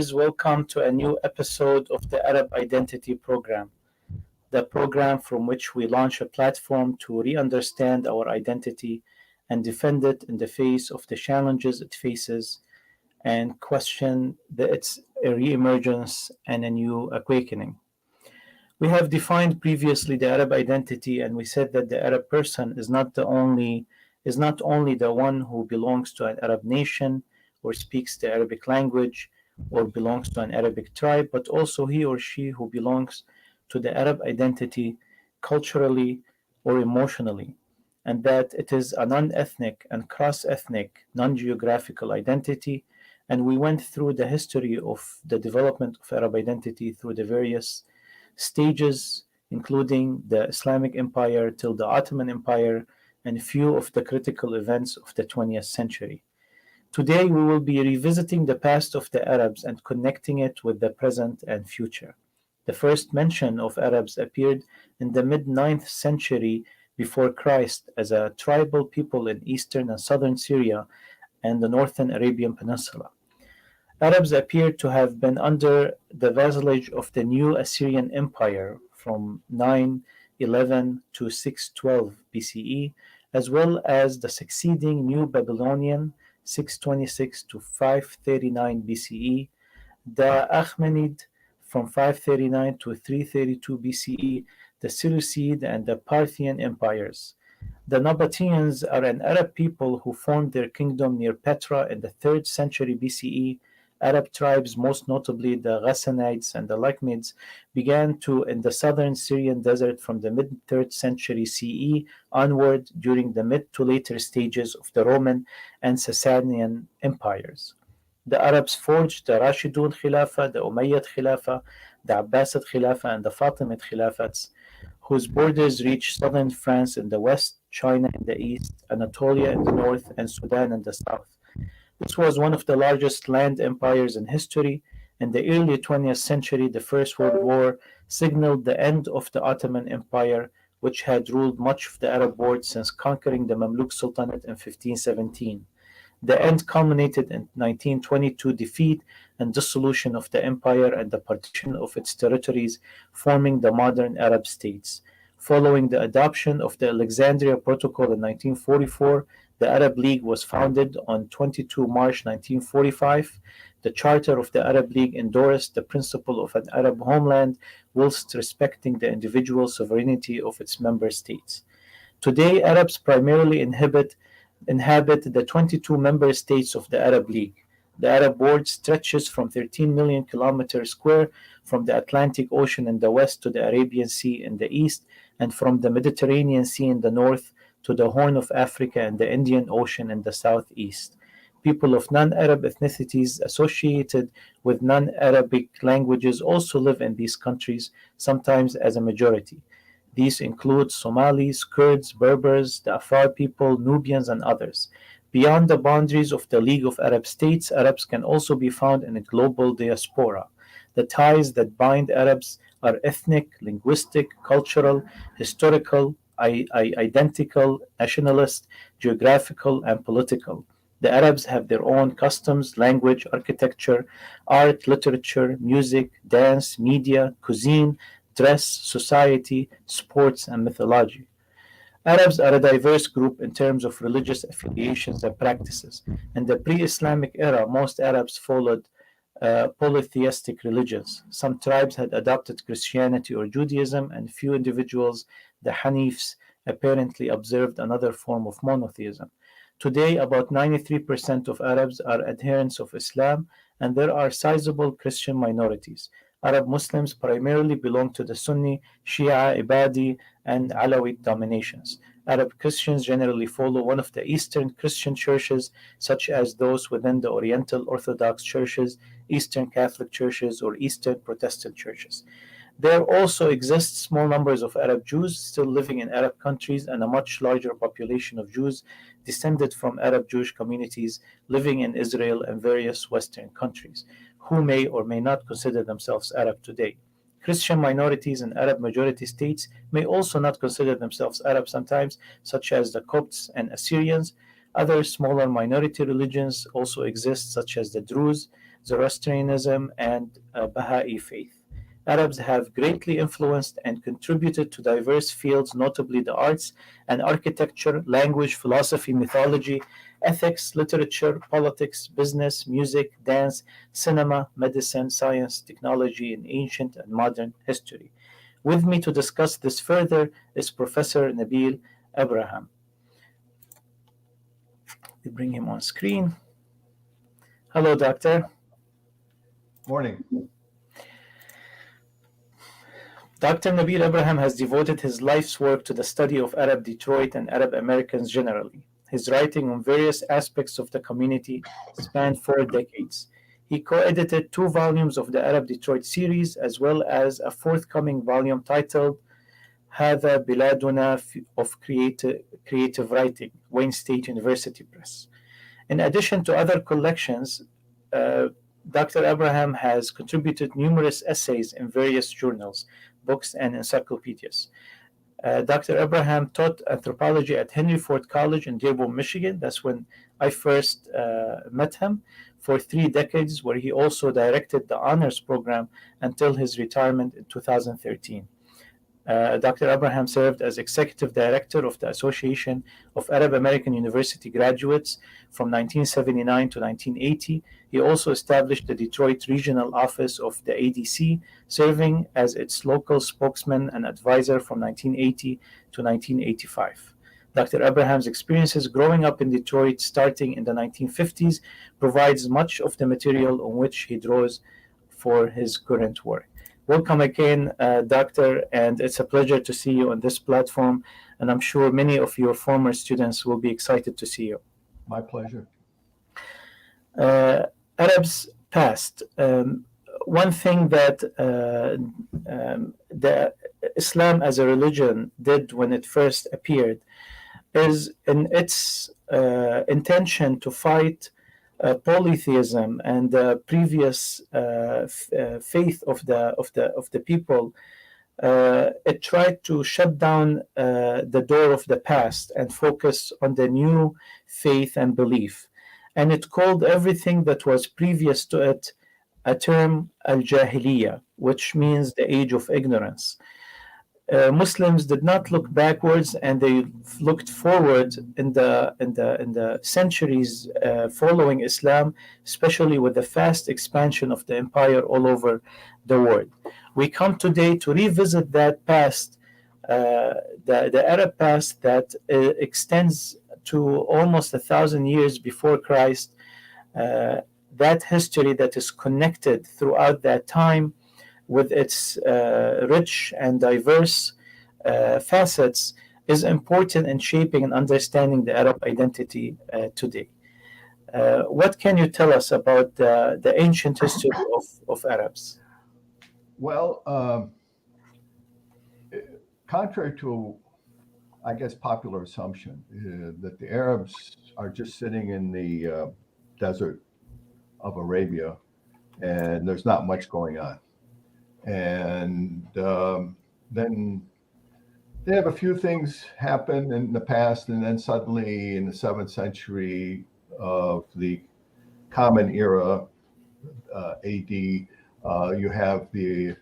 listeners, welcome to a new episode of the Arab Identity Program, the program from which we launch a platform to re understand our identity and defend it in the face of the challenges it faces and question its re-emergence and a new awakening. We have defined previously the Arab identity, and we said that the Arab person is not only the one who belongs to an Arab nation or speaks the Arabic language or belongs to an Arabic tribe, but also he or she who belongs to the Arab identity culturally or emotionally, and that it is a non ethnic and cross ethnic, non geographical identity. And we went through the history of the development of Arab identity through the various stages, including the Islamic Empire till the Ottoman Empire, and a few of the critical events of the 20th century. Today, we will be revisiting the past of the Arabs and connecting it with the present and future. The first mention of Arabs appeared in the mid ninth century before Christ as a tribal people in eastern and southern Syria and the northern Arabian Peninsula. Arabs appear to have been under the vassalage of the new Assyrian Empire from 911 to 612 BCE, as well as the succeeding new Babylonian 626 to 539 BCE, the Achaemenid from 539 to 332 BCE, the Seleucid and the Parthian empires. The Nabateans are an Arab people who formed their kingdom near Petra in the 3rd century BCE. Arab tribes, most notably the Ghassanites and the Lakhmids, began to in the southern Syrian desert from the mid 3rd century CE onward during the mid to later stages of the Roman and Sasanian empires. The Arabs forged the Rashidun Khilafah, the Umayyad Khilafah, the Abbasid Khilafah, and the Fatimid Khilafats, whose borders reached southern France in the west, China in the east, Anatolia in the north, and Sudan in the south. This was one of the largest land empires in history. In the early 20th century, the First World War signaled the end of the Ottoman Empire, which had ruled much of the Arab world since conquering the Mamluk Sultanate in 1517. The end culminated in 1922 defeat and dissolution of the empire and the partition of its territories, forming the modern Arab states. Following the adoption of the Alexandria Protocol in 1944, the Arab League was founded on 22 March 1945. The Charter of the Arab League endorsed the principle of an Arab homeland whilst respecting the individual sovereignty of its member states. Today, Arabs primarily inhabit the 22 member states of the Arab League. The Arab world stretches from 13 million kilometers square from the Atlantic Ocean in the west to the Arabian Sea in the east, and from the Mediterranean Sea in the north to the Horn of Africa and the Indian Ocean in the southeast. People of non Arab ethnicities associated with non Arabic languages also live in these countries, sometimes as a majority. These include Somalis, Kurds, Berbers, the Afar people, Nubians, and others. Beyond the boundaries of the League of Arab States, Arabs can also be found in a global diaspora. The ties that bind Arabs are ethnic, linguistic, cultural, historical, identical, nationalist, geographical, and political. The Arabs have their own customs, language, architecture, art, literature, music, dance, media, cuisine, dress, society, sports, and mythology. Arabs are a diverse group in terms of religious affiliations and practices. In the pre Islamic era, most Arabs followed polytheistic religions. Some tribes had adopted Christianity or Judaism, and few individuals, the Hanifs, apparently observed another form of monotheism. Today, about 93% of Arabs are adherents of Islam, and there are sizable Christian minorities. Arab Muslims primarily belong to the Sunni, Shia, Ibadi, and Alawite dominations. Arab Christians generally follow one of the Eastern Christian churches, such as those within the Oriental Orthodox churches, Eastern Catholic churches, or Eastern Protestant churches. There also exist small numbers of Arab Jews still living in Arab countries and a much larger population of Jews descended from Arab Jewish communities living in Israel and various Western countries, who may or may not consider themselves Arab today. Christian minorities in Arab majority states may also not consider themselves Arab sometimes, such as the Copts and Assyrians. Other smaller minority religions also exist, such as the Druze, Zoroastrianism, and Baha'i faith. Arabs have greatly influenced and contributed to diverse fields, notably the arts and architecture, language, philosophy, mythology, ethics, literature, politics, business, music, dance, cinema, medicine, science, technology, and ancient and modern history. With me to discuss this further is Professor Nabeel Abraham. We bring him on screen. Hello, Doctor. Morning. Dr. Nabeel Abraham has devoted his life's work to the study of Arab Detroit and Arab Americans generally. His writing on various aspects of the community spanned 4 decades. He co-edited 2 volumes of the Arab Detroit series, as well as a forthcoming volume titled Hadha Baladuna of Creative Writing, Wayne State University Press. In addition to other collections, uh, Dr. Abraham has contributed numerous essays in various journals, books, and encyclopedias. Dr. Abraham taught anthropology at Henry Ford College in Dearborn, Michigan. That's when I first met him for 3 decades, where he also directed the honors program until his retirement in 2013. Dr. Abraham served as executive director of the Association of Arab American University Graduates from 1979 to 1980. He also established the Detroit Regional Office of the ADC, serving as its local spokesman and advisor from 1980 to 1985. Dr. Abraham's experiences growing up in Detroit starting in the 1950s provides much of the material on which he draws for his current work. Welcome again, Doctor, and it's a pleasure to see you on this platform. And I'm sure many of your former students will be excited to see you. My pleasure. Arabs past. One thing that the Islam as a religion did when it first appeared is in its intention to fight polytheism and the previous faith of the people. It tried to shut down the door of the past and focus on the new faith and belief. And it called everything that was previous to it a term al-Jahiliyyah, which means the age of ignorance. Muslims did not look backwards, and they looked forward in the centuries following Islam, especially with the fast expansion of the empire all over the world. We come today to revisit that past, the Arab past that extends to almost 1,000 years before Christ. That history that is connected throughout that time with its rich and diverse facets is important in shaping and understanding the Arab identity today. What can you tell us about the ancient history of Arabs? Well, contrary to, I guess, popular assumption that the Arabs are just sitting in the desert of Arabia and there's not much going on. And then they have a few things happen in the past, and then suddenly in the 7th century of the Common Era, AD, you have the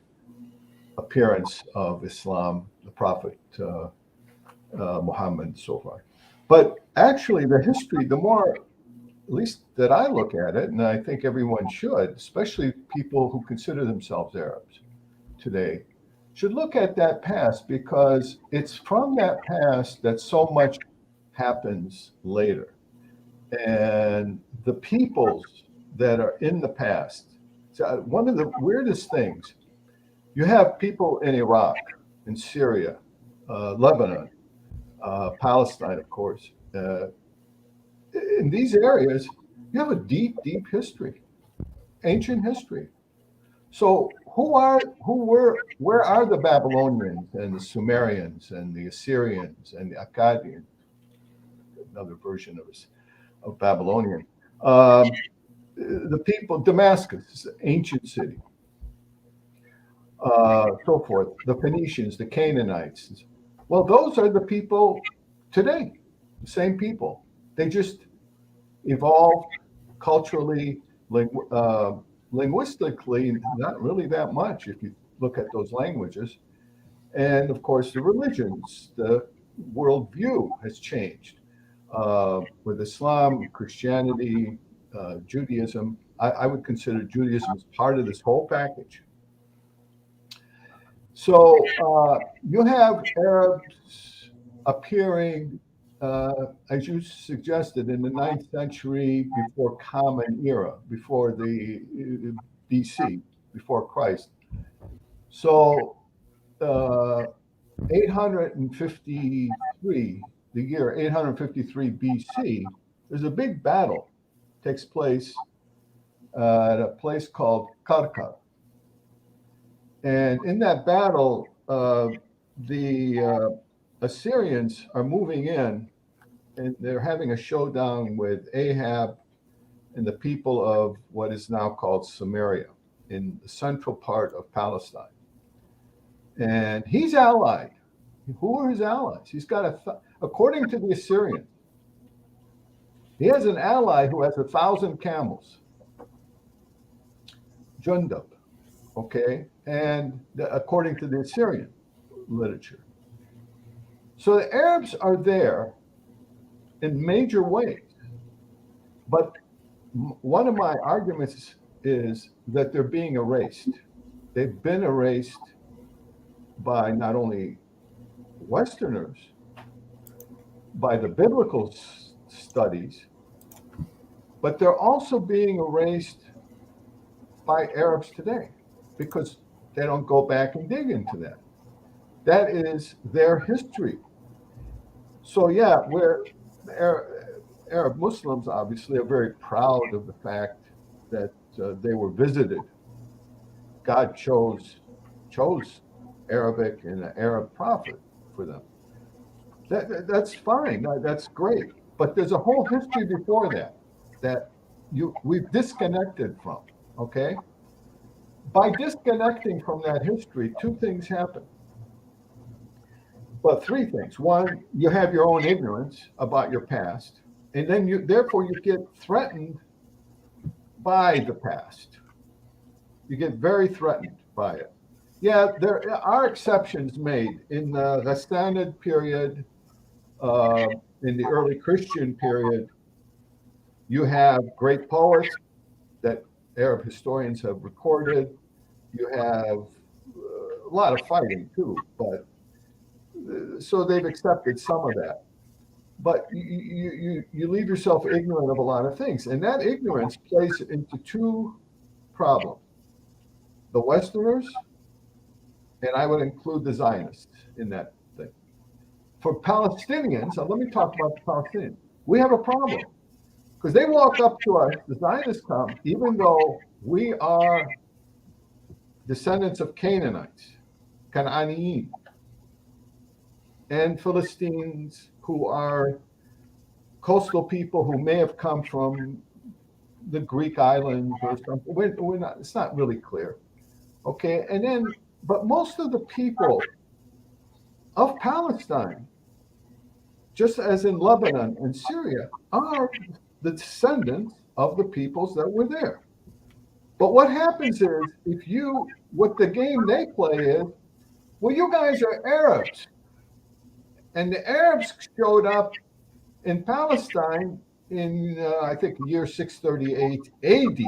appearance of Islam, the Prophet Muhammad, and so forth. But actually, the history, the more, at least that I look at it, and I think everyone should, especially people who consider themselves Arabs today, should look at that past, because it's from that past that so much happens later. And the peoples that are in the past, so one of the weirdest things, you have people in Iraq, in Syria, Lebanon, Palestine, of course. In these areas, you have a deep, deep history, ancient history. So where are the Babylonians and the Sumerians and the Assyrians and the Akkadians? Another version of Babylonian. The people, Damascus, ancient city, so forth. The Phoenicians, the Canaanites. Well, those are the people today, the same people. They just evolved culturally, linguistically, not really that much if you look at those languages. And of course, the religions, the worldview has changed with Islam, Christianity, Judaism. I would consider Judaism as part of this whole package. So you have Arabs appearing, as you suggested, in the 9th century before Common Era, before the BC, before Christ. So 853, the year 853 BC, there's a big battle takes place at a place called Karkar. And in that battle, the Assyrians are moving in, and they're having a showdown with Ahab and the people of what is now called Samaria in the central part of Palestine. And he's allied. Who are his allies? He's got according to the Assyrians, he has an ally who has 1,000 camels. Jundub, okay? And according to the Assyrian literature. So the Arabs are there in major ways. But one of my arguments is that they're being erased. They've been erased by not only Westerners, by the biblical studies, but they're also being erased by Arabs today because they don't go back and dig into that. That is their history. So yeah, where Arab Muslims obviously are very proud of the fact that they were visited. God chose Arabic and an Arab prophet for them. That's fine. That's great. But there's a whole history before that we've disconnected from. Okay. By disconnecting from that history, two things happen. Well, three things. One, you have your own ignorance about your past, and then therefore you get threatened by the past. You get very threatened by it. Yeah, there are exceptions made in the Ghassanid period, in the early Christian period. You have great poets that Arab historians have recorded. You have a lot of fighting too, but so they've accepted some of that. But you leave yourself ignorant of a lot of things, and that ignorance plays into two problems: the Westerners, and I would include the Zionists in that thing. For Palestinians, now let me talk about the Palestinians. We have a problem because they walk up to us, the Zionists come, even though we are descendants of Canaanites, Canaaniyin, and Philistines who are coastal people who may have come from the Greek islands or something. We're not, it's not really clear. Okay, and then, but most of the people of Palestine, just as in Lebanon and Syria, are the descendants of the peoples that were there. But what happens is, what the game they play is, well, you guys are Arabs. And the Arabs showed up in Palestine in, I think, the year 638 AD.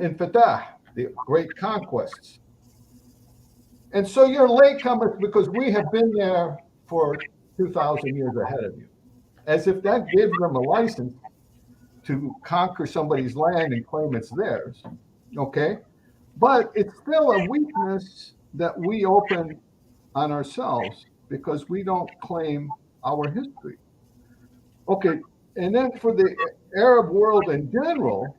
In Fatah, the great conquests. And so you're latecomers because we have been there for 2,000 years ahead of you. As if that gives them a license to conquer somebody's land and claim it's theirs. Okay? But it's still a weakness that we open on ourselves because we don't claim our history. Okay, and then for the Arab world in general,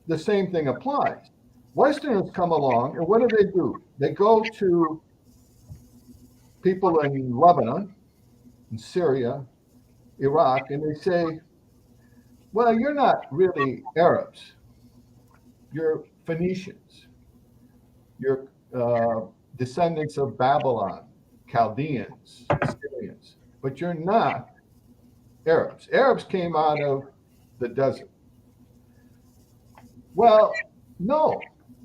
the same thing applies. Westerners come along, and what do? They go to people in Lebanon, in Syria, Iraq, and they say, well, you're not really Arabs. You're Phoenicians. You're descendants of Babylon, Chaldeans, Assyrians, but you're not Arabs. Arabs came out of the desert. Well, no.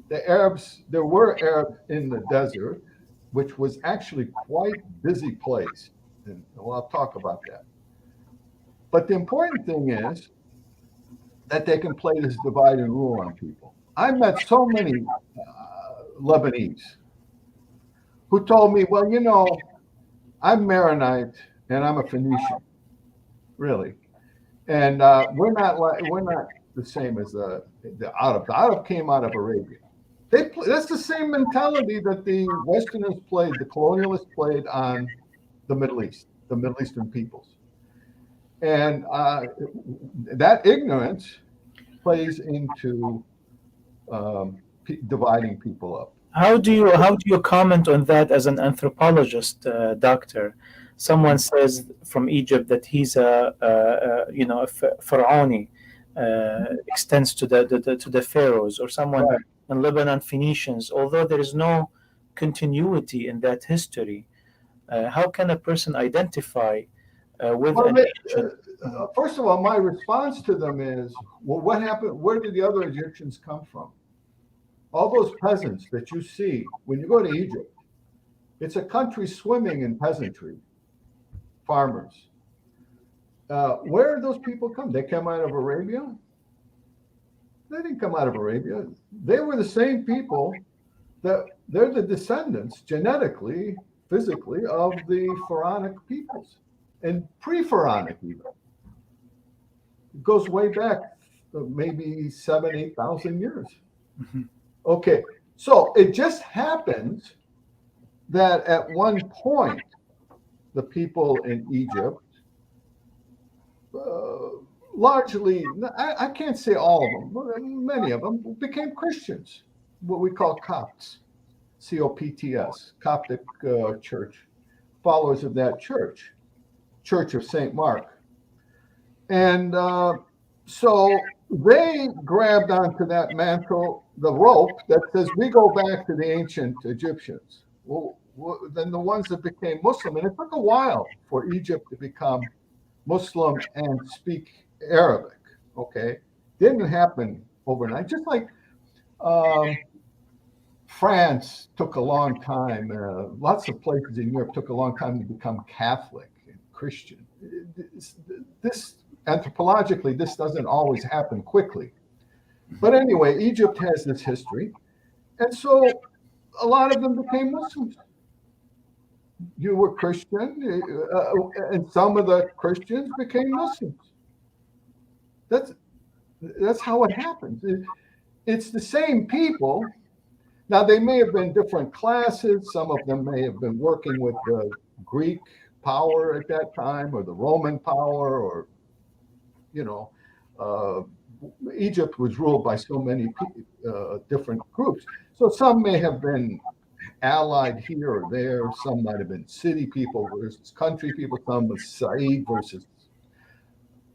The Arabs, there were Arabs in the desert, which was actually quite busy place. And well, I'll talk about that. But the important thing is that they can play this divide and rule on people. I met so many Lebanese who told me, well, I'm Maronite and I'm a Phoenician, really. And we're not the same as the Arab. The Arab came out of Arabia. That's the same mentality that the Westerners played, the colonialists played on the Middle East, the Middle Eastern peoples, and that ignorance plays into dividing people up. How do you comment on that as an anthropologist, doctor? Someone says from Egypt that he's a pharaoni, extends to the pharaohs, or someone Right. in Lebanon, Phoenicians. Although there is no continuity in that history, how can a person identify with Well, an ancient? Mhm. first of all, my response to them is, well, what happened? Where did the other Egyptians come from? All those peasants that you see when you go to Egypt, it's a country swimming in peasantry, farmers. Where did those people come? They came out of Arabia? They didn't come out of Arabia. They were the same people that they're the descendants genetically, physically, of the pharaonic peoples and pre-pharaonic even. It goes way back, maybe 7,000, 8,000 years. Mhm. Okay, so it just happens that at one point, the people in Egypt, uh, largely, I can't say all of them, but many of them became Christians, what we call Copts, Copts, Coptic Church, followers of that church, Church of St. Mark. And so they grabbed onto that mantle, the rope that says we go back to the ancient Egyptians. Well, then the ones that became Muslim, and it took a while for Egypt to become Muslim and speak Arabic. Okay, didn't happen overnight. Just like um, France took a long time. Lots of places in Europe took a long time to become Catholic and Christian. This anthropologically, this doesn't always happen quickly. But anyway, Egypt has this history, and so a lot of them became Muslims. You were Christian, and some of the Christians became Muslims. That's that's how it happens. It's the same people. Now they may have been different classes. Some of them may have been working with the Greek power at that time, or the Roman power, or you know, uh, Egypt was ruled by so many different groups. So some may have been allied here or there. Some might have been city people versus country people. Some was Said versus.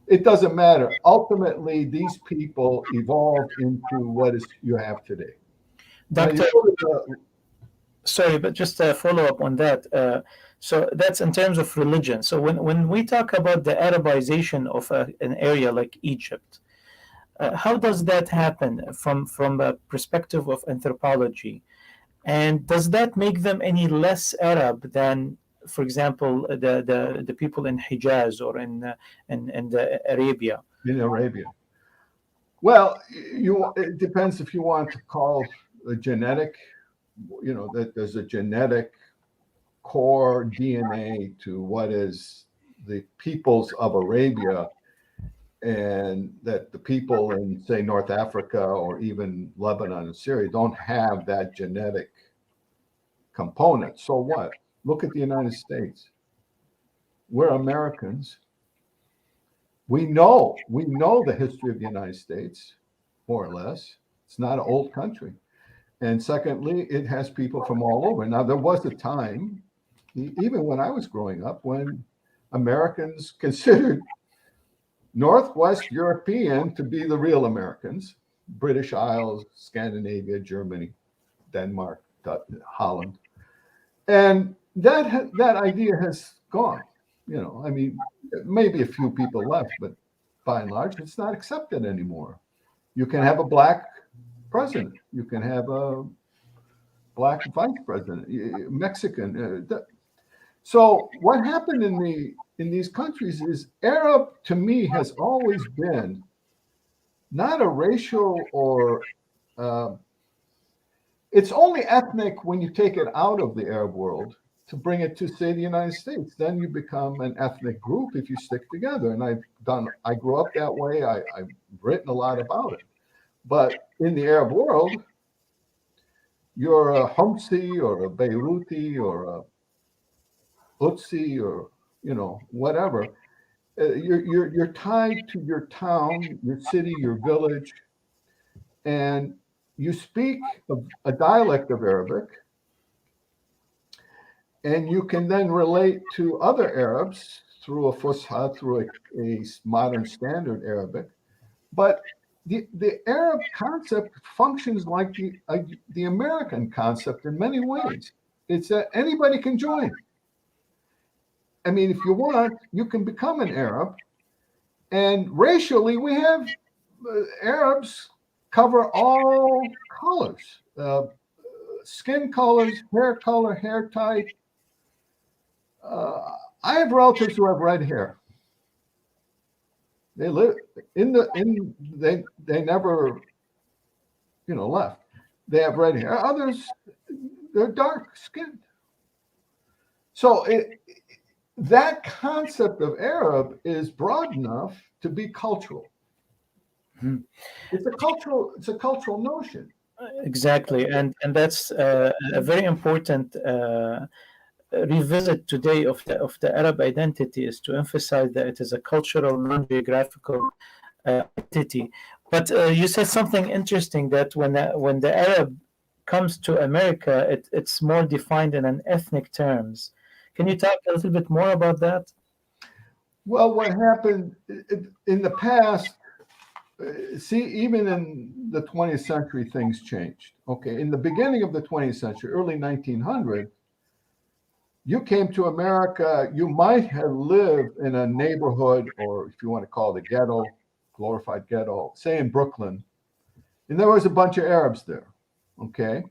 It doesn't matter. Ultimately, these people evolved into what is you have today. Now you Doctor, go to the sorry, but just a follow up on that. So that's in terms of religion. So when we talk about the Arabization of an area like Egypt, how does that happen from a perspective of anthropology? And does that make them any less Arab than, for example, the people in Hijaz or in the Arabia? in Arabia. Well, it depends if you want to call a genetic, that there's a genetic core DNA to what is the peoples of Arabia, and that the people in, say, North Africa or even Lebanon and Syria don't have that genetic component. So what? Look at the United States. We're Americans. We know the history of the United States, more or less. It's not an old country. And secondly, it has people from all over. Now, there was a time, even when I was growing up, when Americans considered Northwest European to be the real Americans, British Isles, Scandinavia, Germany, Denmark, Holland. And that idea has gone. I mean, maybe a few people left, but by and large, it's not accepted anymore. You can have a black president. You can have a black vice president, Mexican. So what happened in these countries is Arab to me has always been not a racial or it's only ethnic when you take it out of the Arab world to bring it to, say, the United States. Then you become an ethnic group if you stick together. And I grew up that way. I've written a lot about it. But in the Arab world, you're a Homsi or a Beiruti or a Utsi or, whatever. You're tied to your town, your city, your village, and you speak a dialect of Arabic, and you can then relate to other Arabs through a Fusha, through a modern standard Arabic. But the Arab concept functions like the American concept in many ways. It's that anybody can join. I mean, if you want, you can become an Arab. And racially, we have Arabs cover all colors, skin colors, hair color, hair type. I have relatives who have red hair. They live they never, left. They have red hair. Others, they're dark skinned. So that concept of Arab is broad enough to be cultural. Hmm. It's a cultural notion. Exactly, and that's a very important revisit today of the Arab identity, is to emphasize that it is a cultural, non-geographical identity. But you said something interesting, that when the Arab comes to America, it's more defined in an ethnic terms. Can you talk a little bit more about that? Well, what happened in the past, see, even in the 20th century, things changed. Okay, in the beginning of the 20th century, early 1900, you came to America, you might have lived in a neighborhood, or if you want to call it a ghetto, glorified ghetto, say in Brooklyn, and there was a bunch of Arabs there, okay?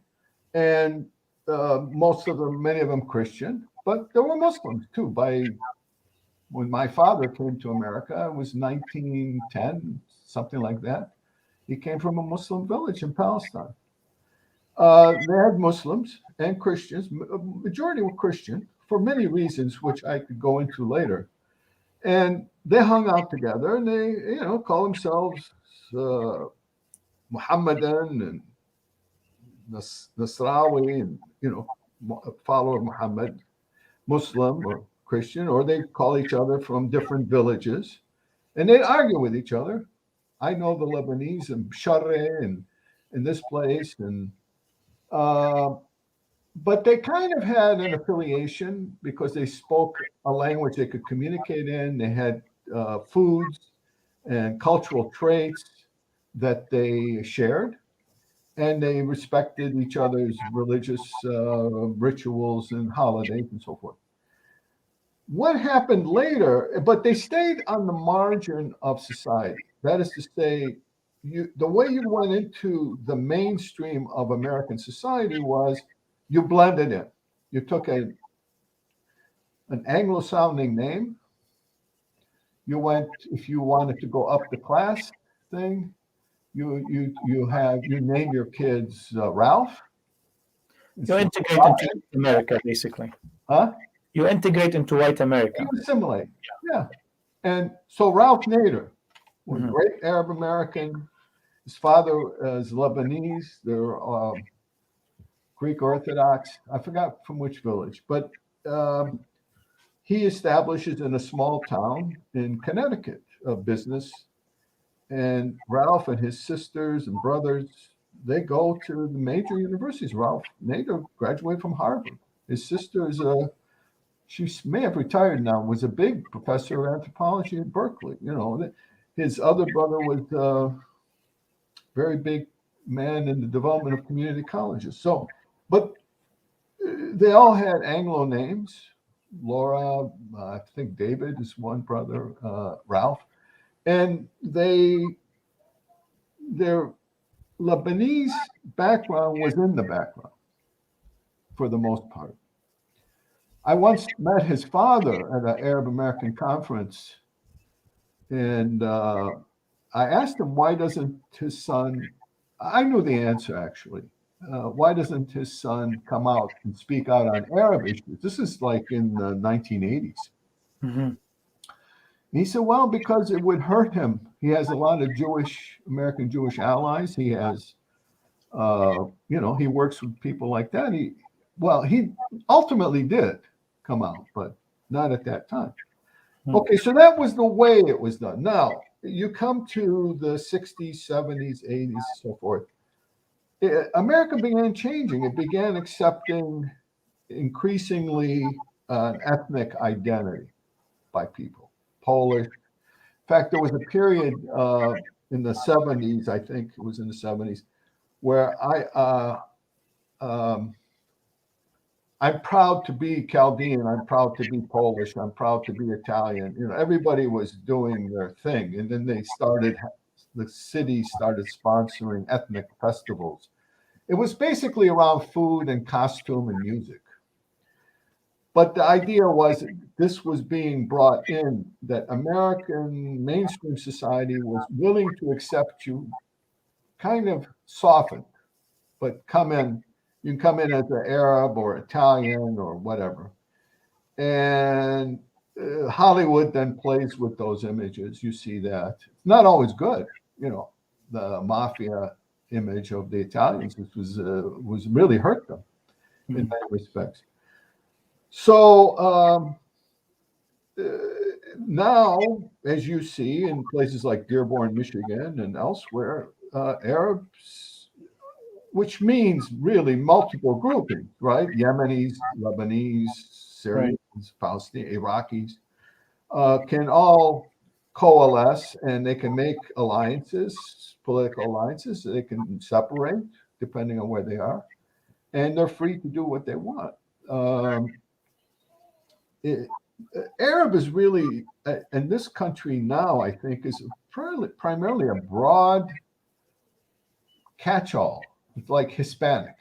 And many of them Christian, but there were Muslims too. When my father came to America, it was 1910, something like that. He came from a Muslim village in Palestine. They had Muslims and Christians. Majority were Christian for many reasons, which I could go into later. And they hung out together, and they, call themselves Muhammadan and Nasrawi, and follower of Muhammad, Muslim or Christian, or they call each other from different villages, and they argue with each other. I know the Lebanese and Sharre and in this place, and but they kind of had an affiliation because they spoke a language they could communicate in. They had foods and cultural traits that they shared, and they respected each other's religious rituals and holidays and so forth. What happened later, but they stayed on the margin of society. That is to say, the way you went into the mainstream of American society was you blended in. You took an Anglo-sounding name. You went, if you wanted to go up the class thing, you name your kids Ralph. You integrate into America, basically. Huh? You integrate into white America. You assimilate. Yeah. And so Ralph Nader was a great Arab American. His father is Lebanese. They're Greek Orthodox. I forgot from which village, but he establishes in a small town in Connecticut a business. And Ralph and his sisters and brothers, they go to the major universities. Ralph Nader graduated from Harvard. His sister is she may have retired now, was a big professor of anthropology at Berkeley. His other brother was a very big man in the development of community colleges. So, but they all had Anglo names. Laura, I think David is one brother, Ralph. And they their Lebanese background was in the background for the most part. I once met his father at an Arab American conference, and I asked him, why doesn't his son, I knew the answer actually, why doesn't his son come out and speak out on Arab issues? This is like in the 1980s. Mm-hmm. He said, well, because it would hurt him. He has a lot of American Jewish allies. He has, he works with people like that. He ultimately did come out, but not at that time. Okay, so that was the way it was done. Now, you come to the 60s, 70s, 80s, so forth. America began changing. It began accepting increasingly an ethnic identity by people, Polish. In fact, there was a period in the 70s, I think it was in the 70s, where I'm proud to be Chaldean. I'm proud to be Polish. I'm proud to be Italian. Everybody was doing their thing. And then the city started sponsoring ethnic festivals. It was basically around food and costume and music. But the idea was this was being brought in, that American mainstream society was willing to accept you kind of softened, but you can come in as an Arab or Italian or whatever. And Hollywood then plays with those images. You see that. It's not always good. The mafia image of the Italians was really hurt them in many respects. So now, as you see in places like Dearborn, Michigan, and elsewhere, Arabs, which means really multiple groupings, right? Yemenis, Lebanese, Syrians, Palestinians, Iraqis, can all coalesce, and they can make alliances, political alliances. They can separate depending on where they are, and they're free to do what they want. Arab is really, in this country now, I think, is primarily a broad catch-all. It's like Hispanic.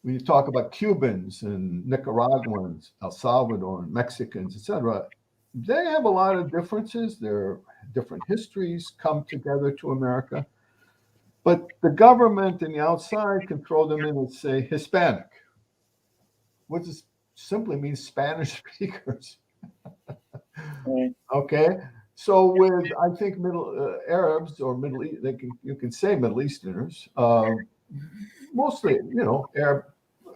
When you talk about Cubans and Nicaraguans, El Salvador, Mexicans, etc., they have a lot of differences. Their different histories come together to America. But the government and the outside can throw them in and say Hispanic, which simply means Spanish speakers. Okay, so with, I think, Arabs or Middle East, you can say Middle Easterners, mostly, Arab.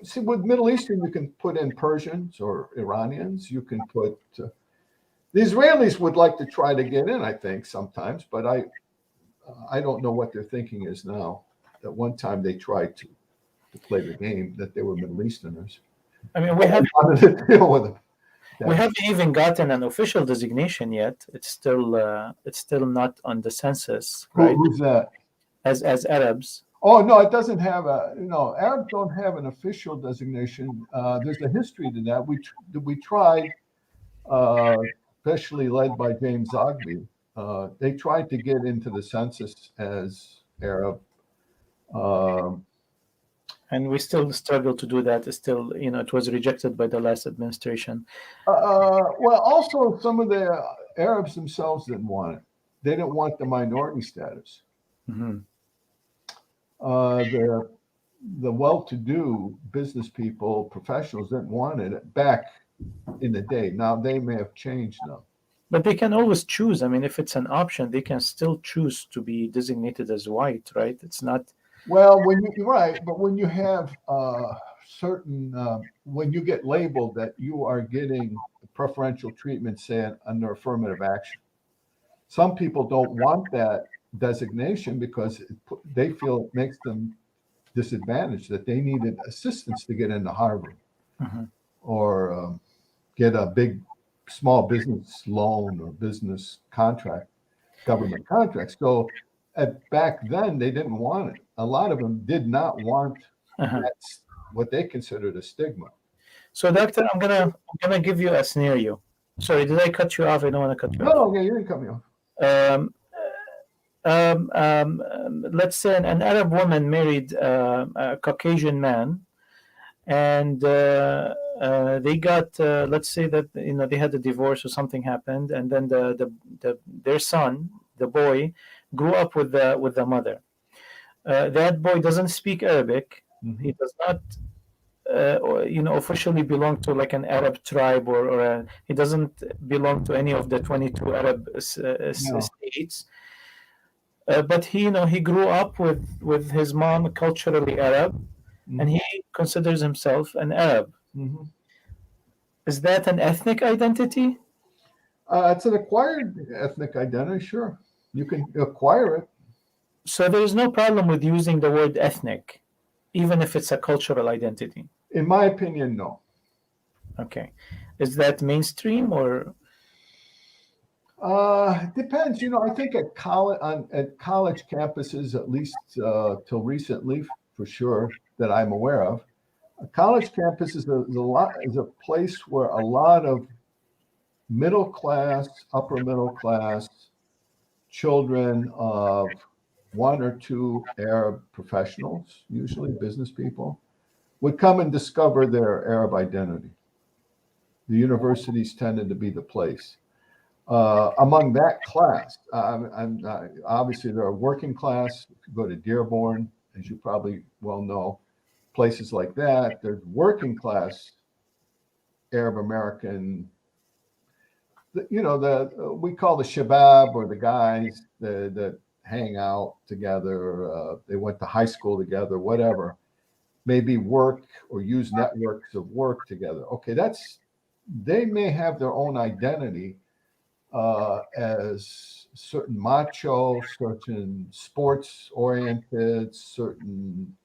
See, with Middle Eastern, you can put in Persians or Iranians. You can put the Israelis would like to try to get in, I think, sometimes, but I don't know what their thinking is now. At one time, they tried to play the game that they were Middle Easterners. I mean, we haven't even gotten an official designation yet. It's still not on the census, right? Who's that? As Arabs. Oh no, it doesn't have Arabs don't have an official designation. There's a history to that. We tried, especially led by James Zogby. They tried to get into the census as Arab. And we still struggle to do that. It's still, it was rejected by the last administration. Well, also some of the Arabs themselves didn't want it. They didn't want the minority status. Mm-hmm. The well-to-do business people, professionals didn't want it back in the day. Now they may have changed now. But they can always choose. I mean, if it's an option, they can still choose to be designated as white, right? It's not. Well, but when you have when you get labeled that you are getting preferential treatment, say under affirmative action, some people don't want that designation because they feel it makes them disadvantaged, that they needed assistance to get into Harvard or get a small business loan or business contract, government contract. So back then, they didn't want it. A lot of them did not want that's what they considered a stigma. So, Doctor, I'm gonna give you a scenario. Sorry, did I cut you off? I don't want to cut you off. No, yeah, you didn't cut me off. let's say an Arab woman married a Caucasian man, and they got let's say that they had a divorce or something happened, and then their son, the boy, grew up with the mother. That boy doesn't speak Arabic. He does not officially belong to like an Arab tribe, or he doesn't belong to any of the 22 Arab No. states. But he grew up with his mom culturally Arab, and he considers himself an Arab. Mm-hmm. Is that an ethnic identity? It's an acquired ethnic identity, sure. You can acquire it. So there is no problem with using the word ethnic, even if it's a cultural identity. In my opinion, no. Okay. Is that mainstream or? It depends. I think at college campuses, at least till recently, for sure, that I'm aware of, a college campus is a place where a lot of middle class, upper middle class children of one or two Arab professionals, usually business people, would come and discover their Arab identity. The universities tended to be the place. Among that class, obviously there are working class. If you go to Dearborn, as you probably well know, places like that, there's working class Arab American. We call the shabab, or the guys that hang out together. They went to high school together, whatever. Maybe work or use networks of work together. Okay, they may have their own identity as certain macho, certain sports oriented, certain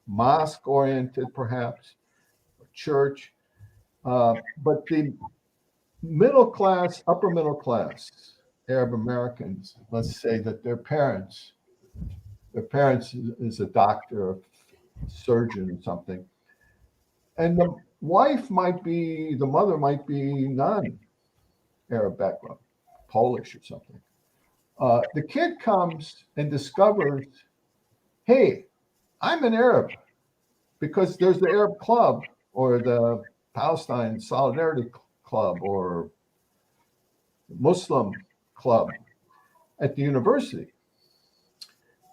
mosque oriented, perhaps, or church. But the middle class, upper middle class Arab Americans, let's say that their parents is a doctor, a surgeon, or something, and the mother might be non-Arab background, Polish or something. The kid comes and discovers, hey, I'm an Arab, because there's the Arab Club or the Palestine Solidarity Club or Muslim Club at the university.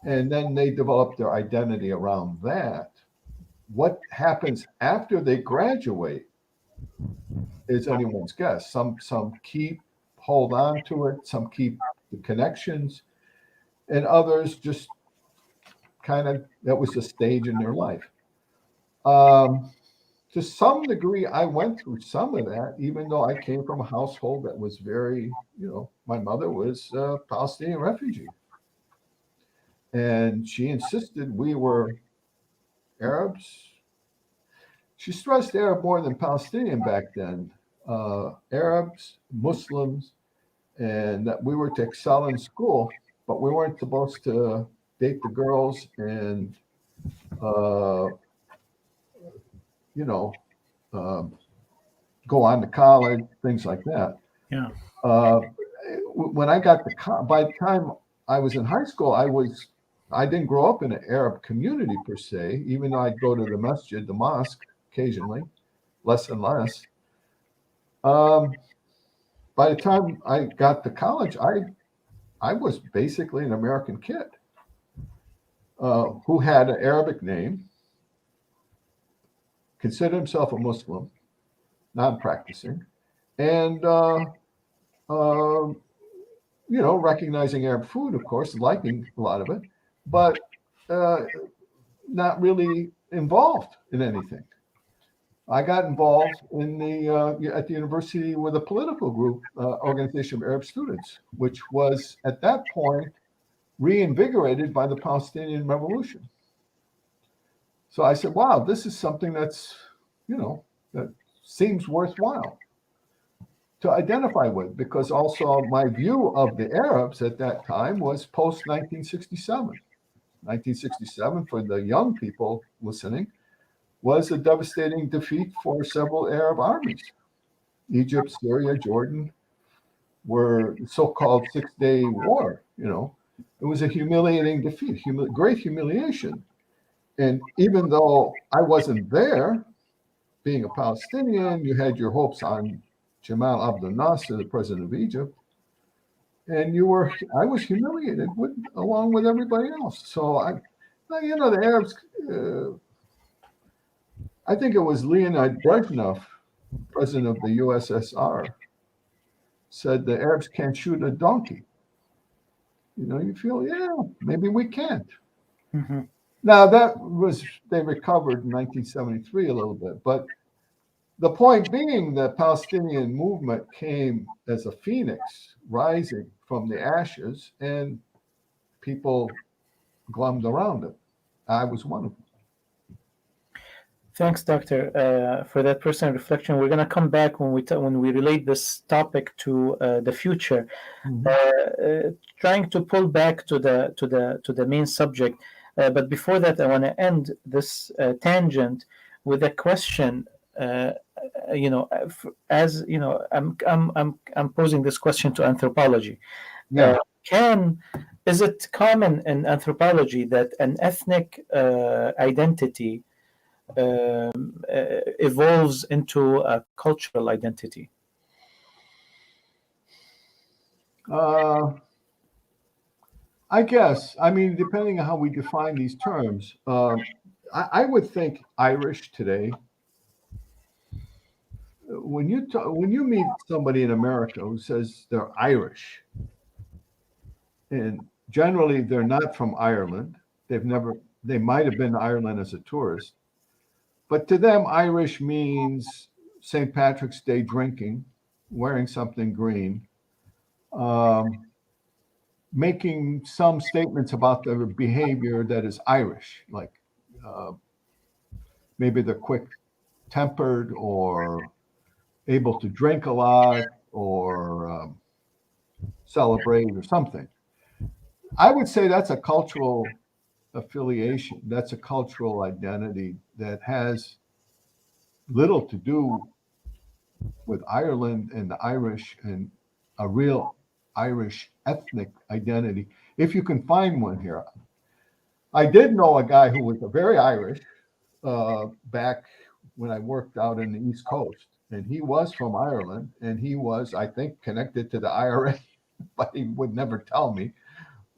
And then they develop their identity around that. What happens after they graduate is anyone's guess. Some hold on to it, some keep the connections, and others just that was a stage in their life. To some degree, I went through some of that, even though I came from a household that was very, my mother was a Palestinian refugee. And she insisted we were Arabs. She stressed Arab more than Palestinian back then. Arabs, Muslims, and that we were to excel in school, but we weren't supposed to date the girls and go on to college, things like that. Yeah. When I got by the time I was in high school, I didn't grow up in an Arab community per se, even though I'd go to the masjid, the mosque, occasionally, less and less. By the time I got to college, I was basically an American kid who had an Arabic name, considered himself a Muslim, non-practicing, and recognizing Arab food, of course, liking a lot of it, but not really involved in anything. I got involved at the university with a political group, Organization of Arab Students, which was at that point reinvigorated by the Palestinian Revolution. So I said, wow, this is something that's, that seems worthwhile to identify with, because also my view of the Arabs at that time was post 1967. 1967, for the young people listening, was a devastating defeat for several Arab armies. Egypt, Syria, Jordan were the so-called 6-day war, It was a humiliating defeat, great humiliation. And even though I wasn't there, being a Palestinian, you had your hopes on Jamal Abdel Nasser, the president of Egypt, and I was humiliated along with everybody else. So the Arabs, I think it was Leonid Brezhnev, president of the USSR, said the Arabs can't shoot a donkey. You feel, yeah, maybe we can't. Mm-hmm. Now they recovered in 1973 a little bit, but the point being, the Palestinian movement came as a phoenix rising from the ashes, and people glommed around it. I was one of them. Thanks, Doctor, for that personal reflection. We're going to come back when we relate this topic to the future, trying to pull back to the main subject. But before that, I want to end this tangent with a question. As you know, I'm posing this question to anthropology. Yeah. Is it common in anthropology that an ethnic identity evolves into a cultural identity? I guess. I mean, depending on how we define these terms, I would think Irish today. When you meet somebody in America who says they're Irish, and generally they're not from Ireland, they might have been to Ireland as a tourist, but to them, Irish means St. Patrick's Day drinking, wearing something green, making some statements about their behavior that is Irish, like maybe they're quick-tempered or able to drink a lot or celebrate or something. I would say that's a cultural affiliation. That's a cultural identity that has little to do with Ireland and the Irish and a real Irish ethnic identity, if you can find one here. I did know a guy who was a very Irish back when I worked out in the East Coast, and he was from Ireland, and he was, I think, connected to the IRA, but he would never tell me.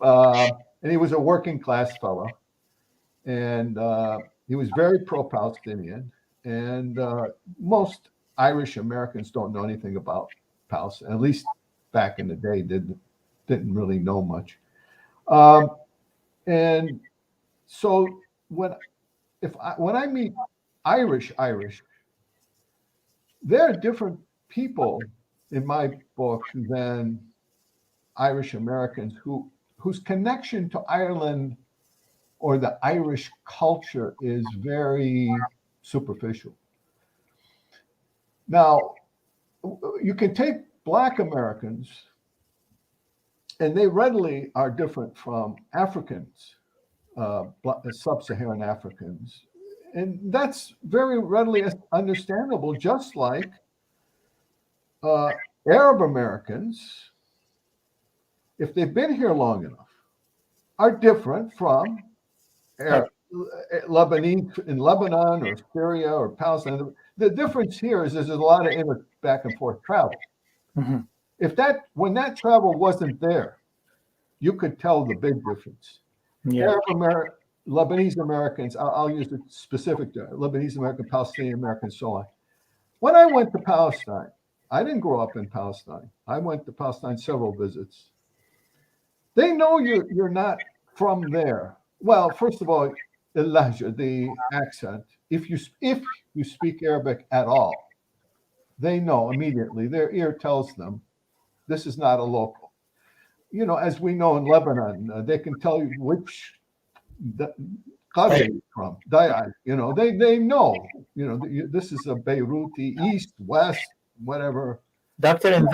And he was a working class fellow, and he was very pro-Palestinian. And most Irish Americans don't know anything about Palestine, at least back in the day, didn't really know much. And so when I meet Irish, they're different people in my book than Irish Americans whose connection to Ireland or the Irish culture is very superficial. Now, you can take Black Americans, and they readily are different from Africans, sub-Saharan Africans. And that's very readily understandable, just like Arab Americans, if they've been here long enough, are different from Lebanese in Lebanon or Syria or Palestine. The difference here is there's a lot of back and forth travel. Mm-hmm. When that travel wasn't there, you could tell the big difference. Yeah. Lebanese Americans, I'll use the specific Lebanese American, Palestinian American, so on. When I went to Palestine, I didn't grow up in Palestine. I went to Palestine several visits. They know you're not from there. Well, first of all, the accent. If you speak Arabic at all, they know immediately. Their ear tells them this is not a local. As we know in Lebanon, they can tell you which country from. They know. This is a Beiruti, east, west, whatever. Doctor, in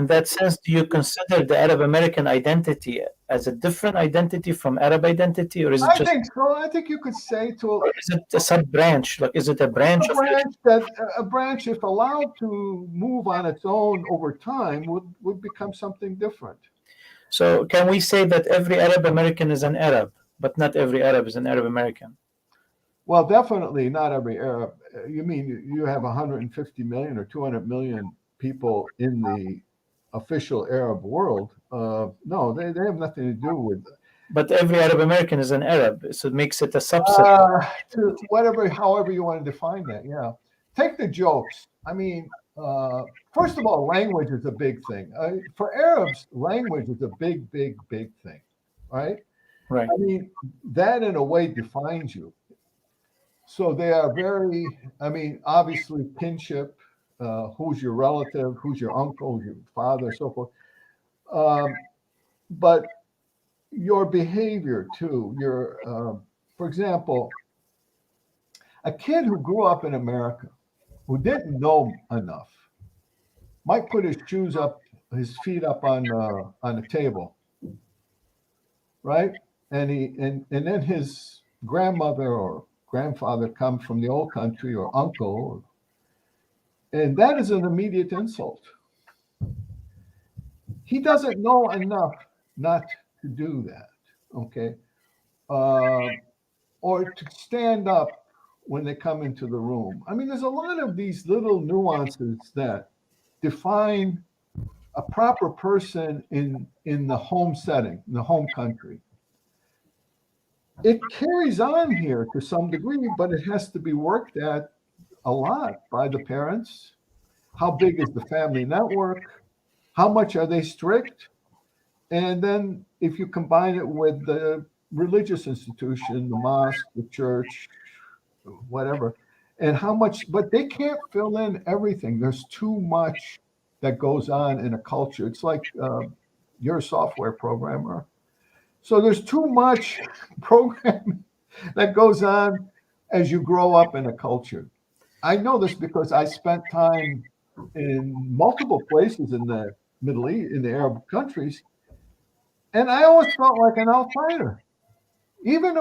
that sense, do you consider the Arab American identity as a different identity from Arab identity, or is it I think so. I think you could say or is it a sub branch? Like, is it a branch? A branch, if allowed to move on its own over time, would become something different. So can we say that every Arab American is an Arab, but not every Arab is an Arab American? Well, definitely not every Arab. You mean you have 150 million or 200 million people in the official Arab world? No, they have nothing to do with But every Arab American is an Arab, so it makes it a subset. to whatever, however you want to define that. Yeah, take the jokes. I mean, first of all, language is a big thing. For Arabs, language is a big, big, big thing, right? Right. I mean, that in a way defines you. So they are very, I mean, obviously kinship, who's your relative, who's your uncle, who's your father, so forth. But your behavior too, for example, a kid who grew up in America, who didn't know enough, might put his shoes up, his feet up on a table, right? And then his grandmother or grandfather come from the old country or uncle, and that is an immediate insult. He doesn't know enough not to do that, okay? Or to stand up when they come into the room. I mean, there's a lot of these little nuances that define a proper person in the home setting, in the home country. It carries on here to some degree, but it has to be worked at a lot by the parents. How big is the family network? How much are they strict? And then if you combine it with the religious institution, the mosque, the church, whatever, and how much, but they can't fill in everything. There's too much that goes on in a culture. It's like you're a software programmer. So there's too much programming that goes on as you grow up in a culture. I know this because I spent time in multiple places in the Middle East, in the Arab countries, and I always felt like an outsider, even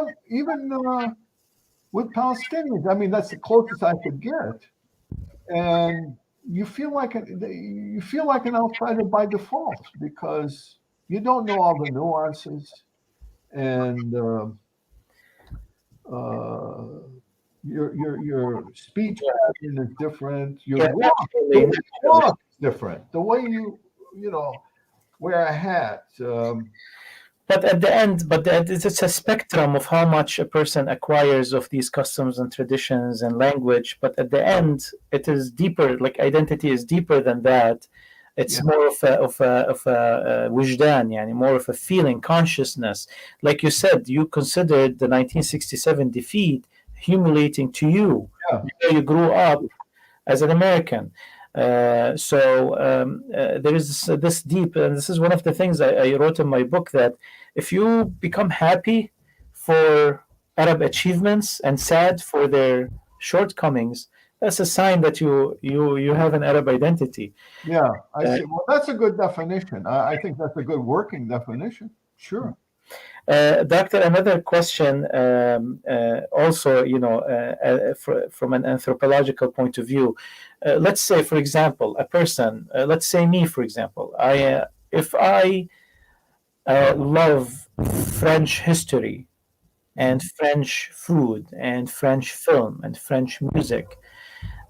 with Palestinians. I mean, that's the closest I could get, and you feel like an outsider by default because you don't know all the nuances, and your speech pattern is different. Your walk is different. The way you know wear a hat. But at the end, it's a spectrum of how much a person acquires of these customs and traditions and language. But at the end, it is deeper. Like identity is deeper than that. It's Yeah. more of a wujdan, yani more of a feeling, consciousness. Like you said, you considered the 1967 defeat humiliating to you. Yeah. You grew up as an American. There is this deep, and this is one of the things I wrote in my book, that if you become happy for Arab achievements and sad for their shortcomings, that's a sign that you have an Arab identity. Yeah, I see. Well, that's a good definition. I think that's a good working definition. Sure. Doctor, another question, also, from an anthropological point of view. Let's say, for example, a person, let's say me, for example, if I love French history and French food and French film and French music,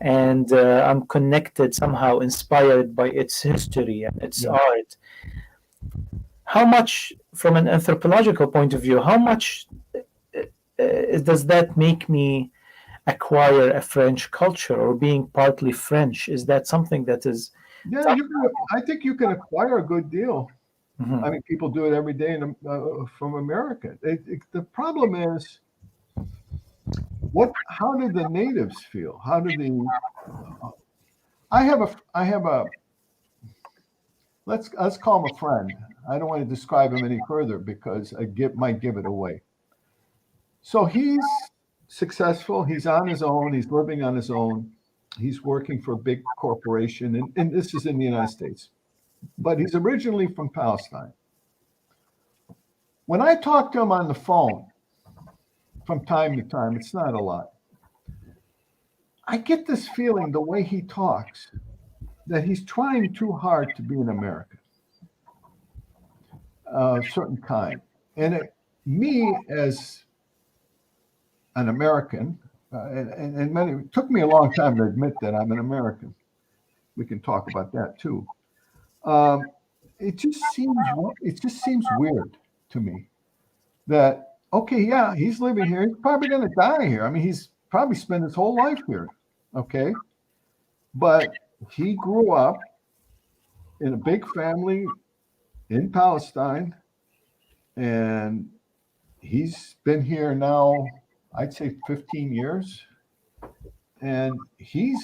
and I'm connected, somehow inspired by its history and its Yeah. art. How much, from an anthropological point of view, how much does that make me acquire a French culture or being partly French? Is that something that is? Yeah, I think you can acquire a good deal. Mhm. I mean, people do it every day from America. The problem is, how do the natives feel? How do the I have a let's call him a friend. I don't want to describe him any further because might give it away. So he's successful. He's on his own. He's living on his own. He's working for a big corporation, and this is in the United States. But he's originally from Palestine. When I talk to him on the phone from time to time, it's not a lot, I get this feeling the way he talks that he's trying too hard to be an American. certain kind. And me as an American, and many, it took me a long time to admit that I'm an American. We can talk about that too. Um, it just seems weird to me that, okay, yeah, he's living here. He's probably going to die here. I mean, he's probably spent his whole life here. Okay, but he grew up in a big family in Palestine, and he's been here now, I'd say 15 years, and he's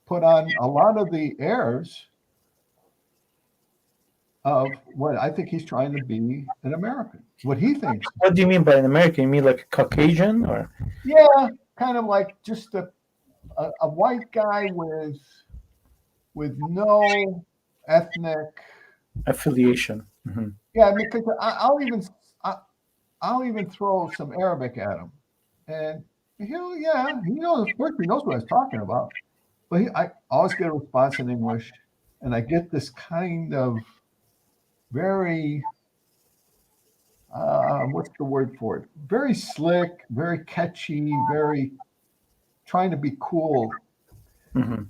put on a lot of the airs of what I think he's trying to be an American, what he thinks. What do you mean by an American? You mean like a Caucasian, or? Yeah, kind of like just a white guy with no ethnic Affiliation. Mm-hmm. Yeah, because I'll even throw some Arabic at him, and he knows, of course he knows what I was talking about, but I always get a response in English, and I get this kind of very what's the word for it? Very slick, very catchy, very trying to be cool. Mm-hmm.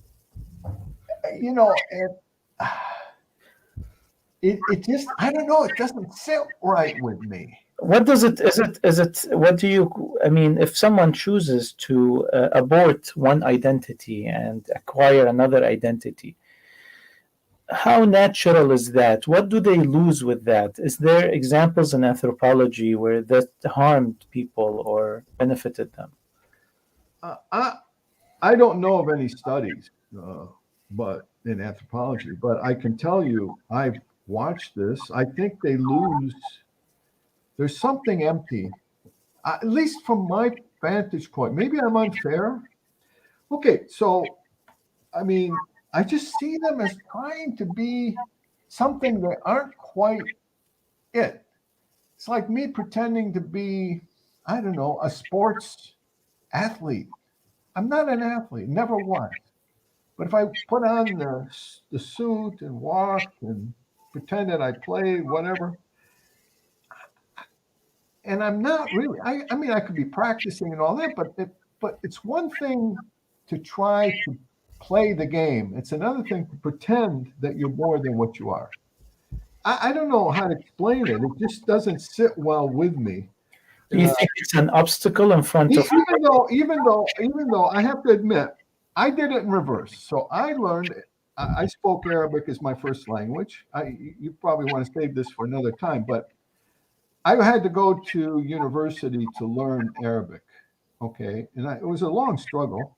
You know, and it just, I don't know, it doesn't sit right with me. What does it? Is it? What do you? I mean, if someone chooses to abort one identity and acquire another identity, how natural is that? What do they lose with that? Is there examples in anthropology where that harmed people or benefited them? I don't know of any studies, but in anthropology, but I can tell you, I've watched this. I think they lose. There's something empty, at least from my vantage point. Maybe I'm unfair. Okay, so I mean, I just see them as trying to be something that aren't quite it. It's like me pretending to be, I don't know, a sports athlete. I'm not an athlete, never was. But if I put on the suit and walk and pretend that I play, whatever, and I'm not really, I mean, I could be practicing and all that, but it's one thing to try to play the game. It's another thing to pretend that you're more than what you are. I don't know how to explain it. It just doesn't sit well with me. Do you think it's an obstacle in front of? Even though I have to admit, I did it in reverse. So I learned. I spoke Arabic as my first language. You probably want to save this for another time, but I had to go to university to learn Arabic. Okay, and it was a long struggle.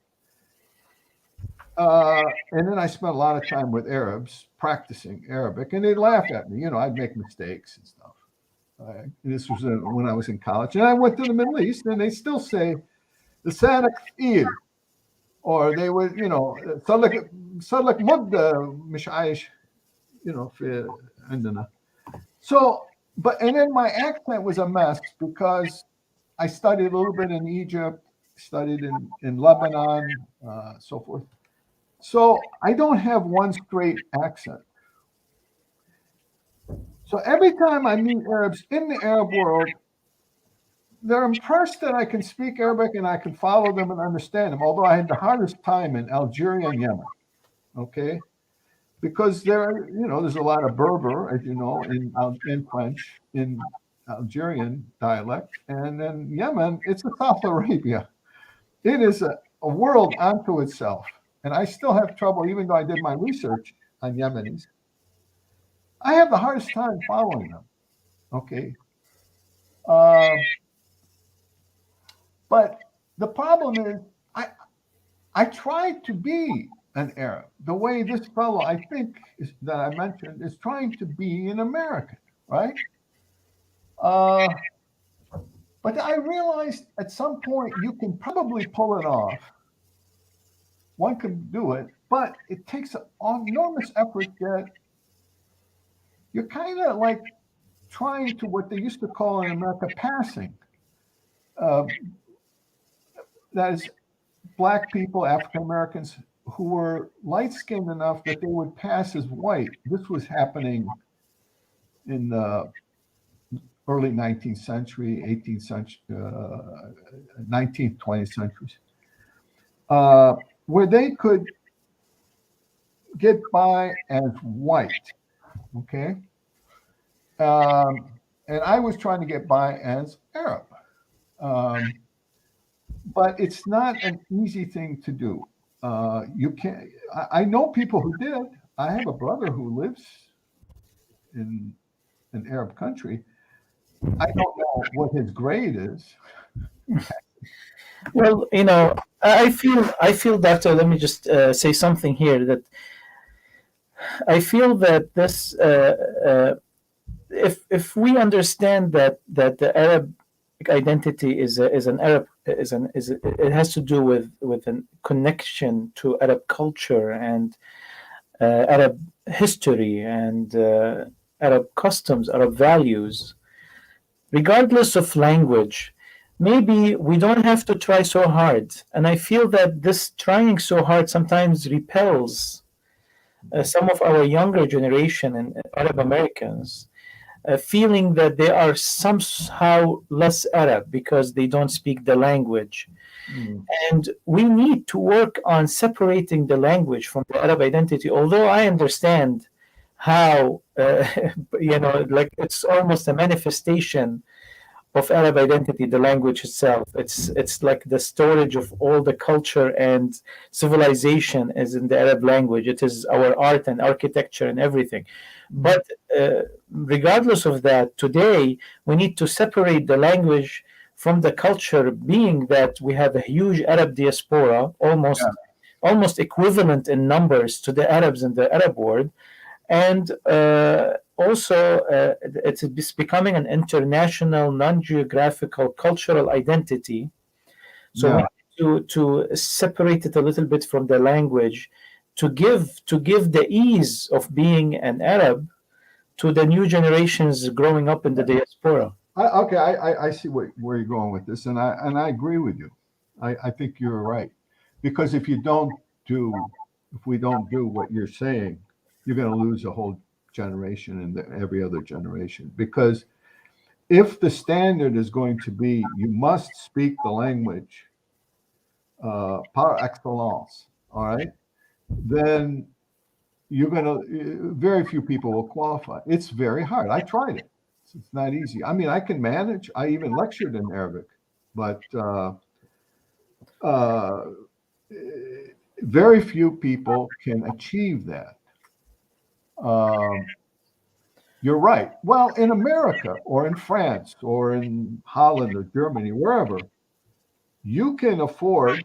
And then I spent a lot of time with Arabs practicing Arabic, and they'd laugh at me. You know, I'd make mistakes and stuff. This was when I was in college, and I went to the Middle East, and they still say the Sadak Eid, or they would, you know, Salak Mudda Mish Aish, you know, في عندنا. So, and then my accent was a mess because I studied a little bit in Egypt, studied in Lebanon, so forth. So I don't have one straight accent. So every time I meet Arabs in the Arab world, they're impressed that I can speak Arabic and I can follow them and understand them, although I had the hardest time in Algeria and Yemen, okay? Because there's a lot of Berber, as you know, in French, in Algerian dialect, and in Yemen, it's South Arabia. It is a world unto itself. And I still have trouble, even though I did my research on Yemenis. I have the hardest time following them. Okay. But the problem is, I tried to be an Arab the way this fellow, I think, that I mentioned, is trying to be an American, right? But I realized at some point you can probably pull it off. One can do it, but it takes an enormous effort that you're kind of like trying to what they used to call in America passing. That is Black people, African Americans, who were light-skinned enough that they would pass as white. This was happening in early 19th century, 18th century, 19th, 20th centuries, where they could get by as white. Okay. And I was trying to get by as Arab. Um, but it's not an easy thing to do. You can't. I know people who did. I have a brother who lives in an Arab country. I don't know what his grade is. Well, I feel that. Let me just say something here. That I feel that this, if we understand that the Arab identity is an Arab is it has to do with a connection to Arab culture and Arab history and Arab customs, Arab values, regardless of language. Maybe we don't have to try so hard. And I feel that this trying so hard sometimes repels some of our younger generation and Arab Americans, feeling that they are somehow less Arab because they don't speak the language. Mm. And we need to work on separating the language from the Arab identity. Although I understand how, like it's almost a manifestation of Arab identity, the language itself. It's like the storage of all the culture and civilization is in the Arab language. It is our art and architecture and everything. But regardless of that, today we need to separate the language from the culture, being that we have a huge Arab diaspora, Yeah. almost equivalent in numbers to the Arabs in the Arab world, and also it's becoming an international, non-geographical cultural identity. So we Yeah. need to separate it a little bit from the language, to give the ease of being an Arab to the new generations growing up in the diaspora. Okay. I see where you're going with this, and I agree with you. I think you're right, because if we don't do what you're saying, you're going to lose a whole generation and every other generation. Because if the standard is going to be you must speak the language par excellence, all right, then you're going to, very few people will qualify. It's very hard. I tried it. It's not easy. I mean, I can manage. I even lectured in Arabic, but uh, very few people can achieve that. Um, you're right. Well, in America or in France or in Holland or Germany, wherever, you can afford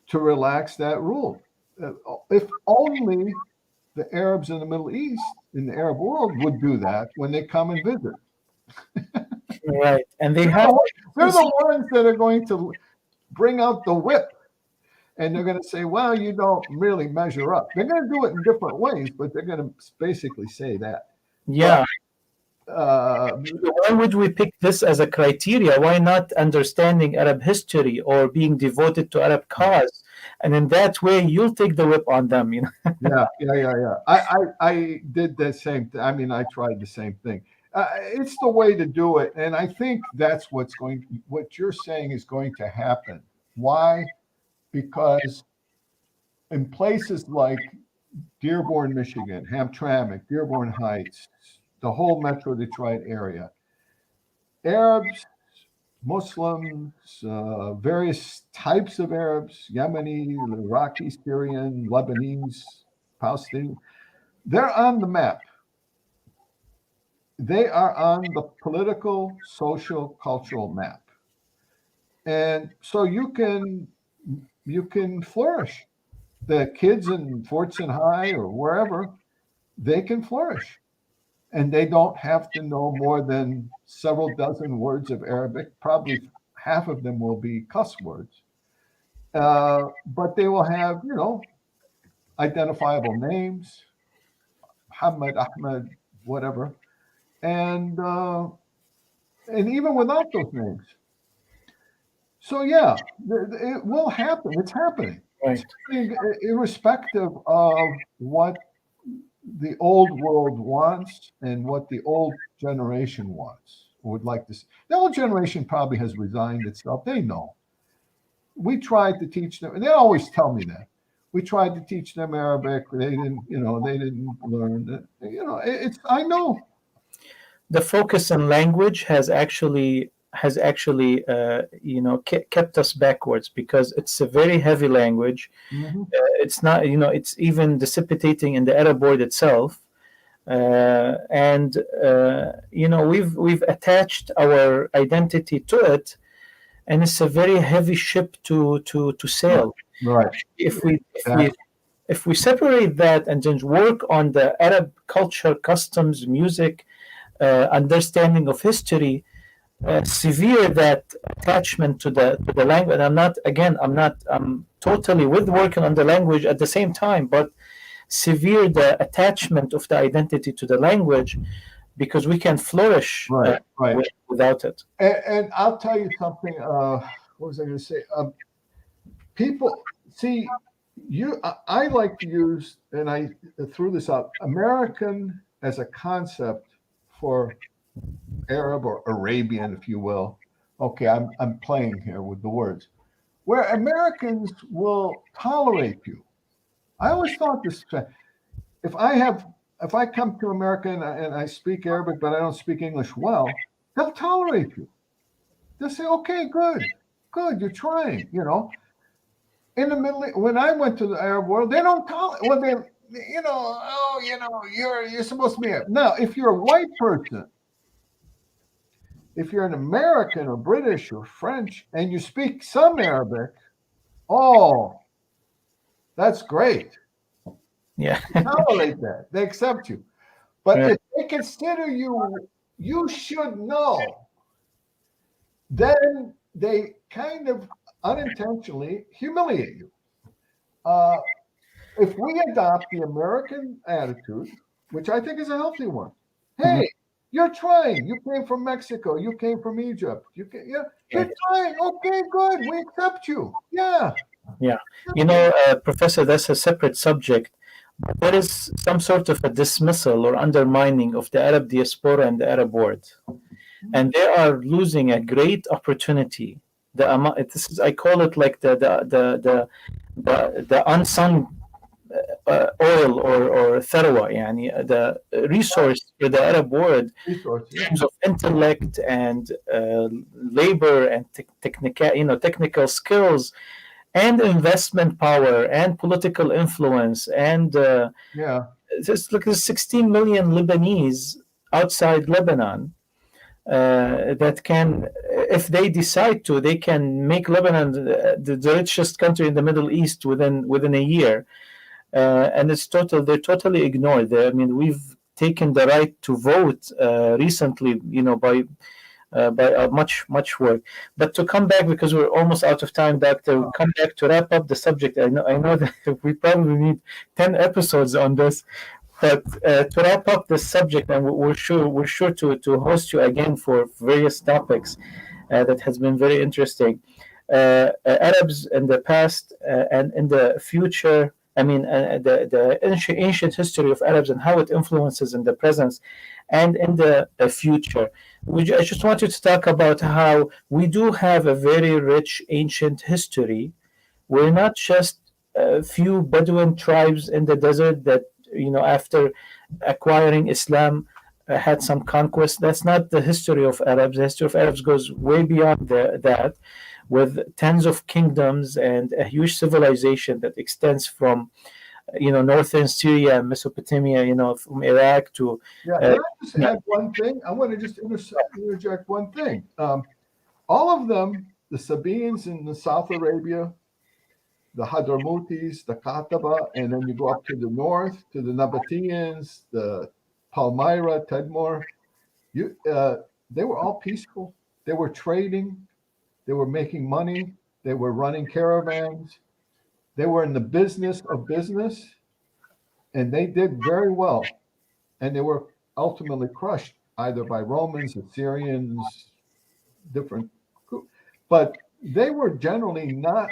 to relax that rule. If only the Arabs in the Middle East, in the Arab world, would do that when they come and visit. Right, and they They're have. the, they're the ones that are going to bring out the whip, and they're going to say, well, you don't really measure up. They're going to do it in different ways, but they're going to basically say that. Yeah. Uh, Why would we pick this as a criteria? Why not understanding Arab history or being devoted to Arab cause? And in that way, you'll take the whip on them. yeah. I did the same thing. I mean, I tried the same thing. It's the way to do it, and I think that's what you're saying is going to happen. Why? Because in places like Dearborn, Michigan, Hamtramck, Dearborn Heights, the whole Metro Detroit area, Arabs, Muslims, various types of Arabs, Yemeni, Iraqi, Syrian, Lebanese, Palestinian, they're on the map. They are on the political, social, cultural map. And so you can flourish. The kids in Fortson High or wherever, they can flourish. And they don't have to know more than several dozen words of Arabic. Probably half of them will be cuss words. But they will have, identifiable names, Muhammad, Ahmed, whatever. And even without those names. So yeah, it will happen. It's happening. It's Right. happening irrespective of what the old world wants and what the old generation wants. would like to see. The old generation probably has resigned itself. They know. We tried to teach them, and they always tell me that. We tried to teach them Arabic. They didn't, they didn't learn. It's, I know. The focus on language has actually kept us backwards, because it's a very heavy language. Mm-hmm. It's not, it's even dissipating in the Arab world itself. And we've attached our identity to it, and it's a very heavy ship to sail. Right. If we separate that and then work on the Arab culture, customs, music, understanding of history, severe that attachment to the language. And I'm totally with working on the language at the same time, but severe the attachment of the identity to the language, because we can flourish Right. without it. And I'll tell you something. What was I going to say? People see you. I like to use, and I threw this out, American as a concept for Arab or Arabian, if you will. Okay, I'm playing here with the words. Where Americans will tolerate you. I always thought this. If I come to America and I speak Arabic, but I don't speak English well, they'll tolerate you. They'll say, "Okay, good, you're trying." In the Middle East, when I went to the Arab world, they don't tolerate. Well, you're supposed to be Arab. Now, if you're a white person, if you're an American or British or French, and you speak some Arabic, oh, that's great. Yeah. They tolerate that. They accept you. But Yeah. if they consider you should know, then they kind of unintentionally humiliate you. If we adopt the American attitude, which I think is a healthy one, hey, you're trying. You came from Mexico. You came from Egypt. You're trying. Okay, good. We accept you. Yeah. Yeah. Professor, that's a separate subject. There is some sort of a dismissal or undermining of the Arab diaspora and the Arab world, and they are losing a great opportunity. I call it like the unsung oil or tharwa, the resource for the Arab world in terms of intellect and labor and technical skills and investment power and political influence and look, there's 16 million Lebanese outside Lebanon that can, if they decide to, they can make Lebanon the richest country in the Middle East within a year. And they're totally ignored. We've taken the right to vote recently, by much work. But to come back, because we're almost out of time, Doctor, come back to wrap up the subject. I know that we probably need 10 episodes on this, but to wrap up this subject, and we're sure to host you again for various topics that has been very interesting. Arabs in the past and in the future. The ancient history of Arabs and how it influences in the present and in the future. I just wanted to talk about how we do have a very rich ancient history. We're not just a few Bedouin tribes in the desert that, after acquiring Islam, had some conquest. That's not the history of Arabs. The history of Arabs goes way beyond that, with tens of kingdoms and a huge civilization that extends from, northern Syria, Mesopotamia, from Iraq to. Can I just add one thing? I want to just interject one thing. All of them, the Sabaeans in the South Arabia, the Hadramautis, the Qataba, and then you go up to the north to the Nabateans, the Palmyra, Tadmor. They were all peaceful. They were trading. They were making money. They were running caravans. They were in the business of business, and they did very well. And they were ultimately crushed either by Romans, Assyrians, different groups. But they were generally not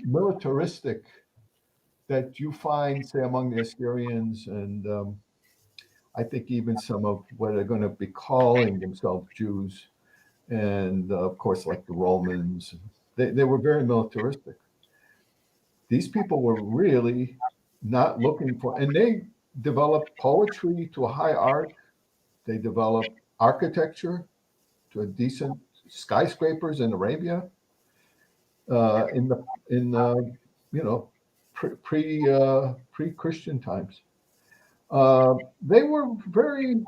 militaristic that you find, say, among the Assyrians. And I think even some of what are going to be calling themselves Jews, and of course, like the Romans, they were very militaristic. These people were really not looking for, and they developed poetry to a high art. They developed architecture to a decent skyscrapers in Arabia, in you know pre Christian times. They were very.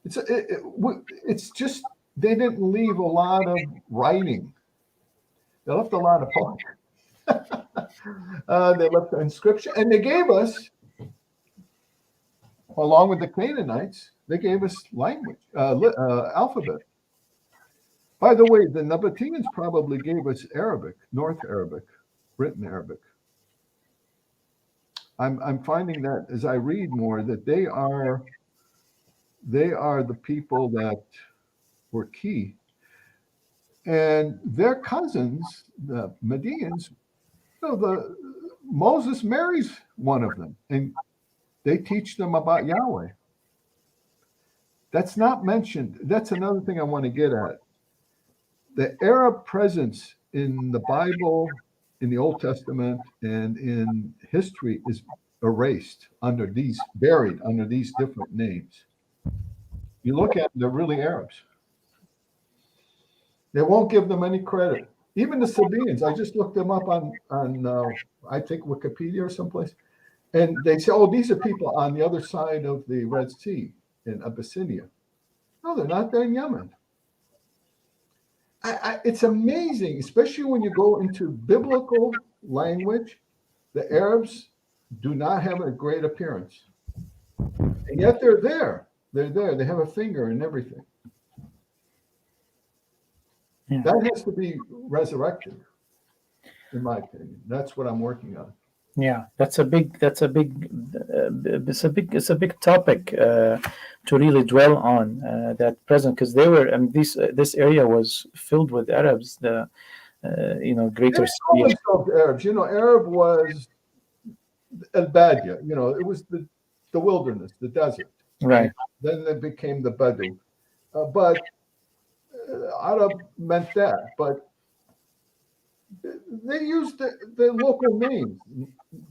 It's just they didn't leave a lot of writing. They left a lot of poetry. They left the inscription, and they gave us, along with the Canaanites, they gave us language, alphabet. By the way, the Nabateans probably gave us Arabic, North Arabic, written Arabic. I'm finding that as I read more that they are the people that were key, and their cousins, the Medians. The Moses marries one of them, and they teach them about Yahweh. That's not mentioned. That's another thing I want to get at. The Arab presence in the Bible, in the Old Testament, and in history is erased buried under these different names. You look at them, they're really Arabs. They won't give them any credit. Even the Sabaeans, I just looked them up on I think Wikipedia or someplace, and they say, oh, these are people on the other side of the Red Sea in Abyssinia. No, they're not. They're in Yemen. It's amazing, especially when you go into biblical language. The Arabs do not have a great appearance, and yet they're there. They're there. They have a finger in everything. Yeah. That has to be resurrected, in my opinion. That's what I'm working on. Yeah, it's a big topic to really dwell on that present, because they were, and this area was filled with Arabs. The greater They call Syria. themselves Arabs. Arab was El Badia. It was the wilderness, the desert. Right. Then they became the Badu. But Arab meant that. But they used the local names,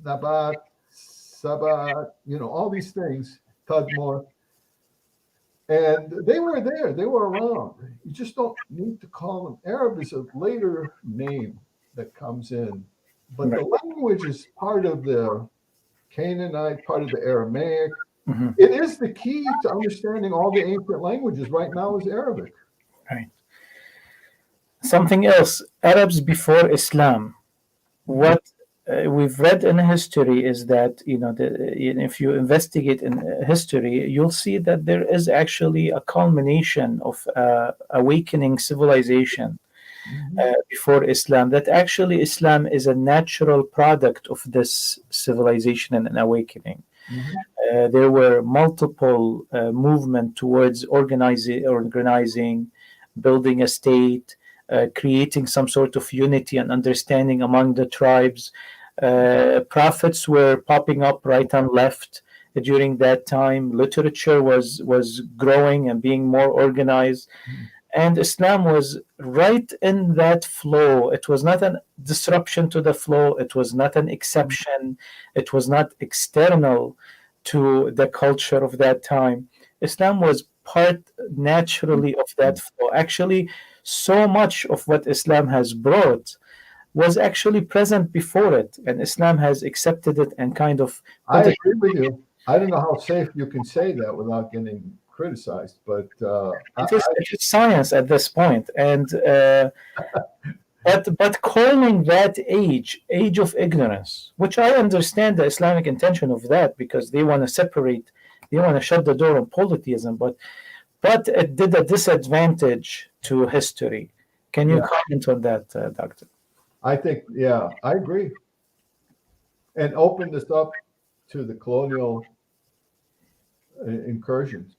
Nabat, Sabat, all these things, Tadmor. And they were there. They were around. You just don't need to call them. Arab is a later name that comes in. But the language is part of the Canaanite, part of the Aramaic. Mm-hmm. It is the key to understanding all the ancient languages right now is Arabic. Right. Something else, Arabs before Islam. What we've read in history is that, if you investigate in history, you'll see that there is actually a culmination of awakening civilization before Islam, that actually Islam is a natural product of this civilization and an awakening. Mm-hmm. There were multiple movements towards organizing, building a state, creating some sort of unity and understanding among the tribes. Prophets were popping up right and left during that time. Literature was growing and being more organized. And Islam was right in that flow. It was not a disruption to the flow. It was not an exception. It was not external to the culture of that time. Islam was part naturally of that flow. Actually, so much of what Islam has brought was actually present before it, and Islam has accepted it and kind of. I agree with you. I don't know how safe you can say that without getting criticized, but it's science at this point, and but calling that age of ignorance, which I understand the Islamic intention of that, because they want to separate, they want to shut the door on polytheism, but it did a disadvantage to history. Can you comment on that, Doctor? I think, I agree. And open this up to the colonial incursions.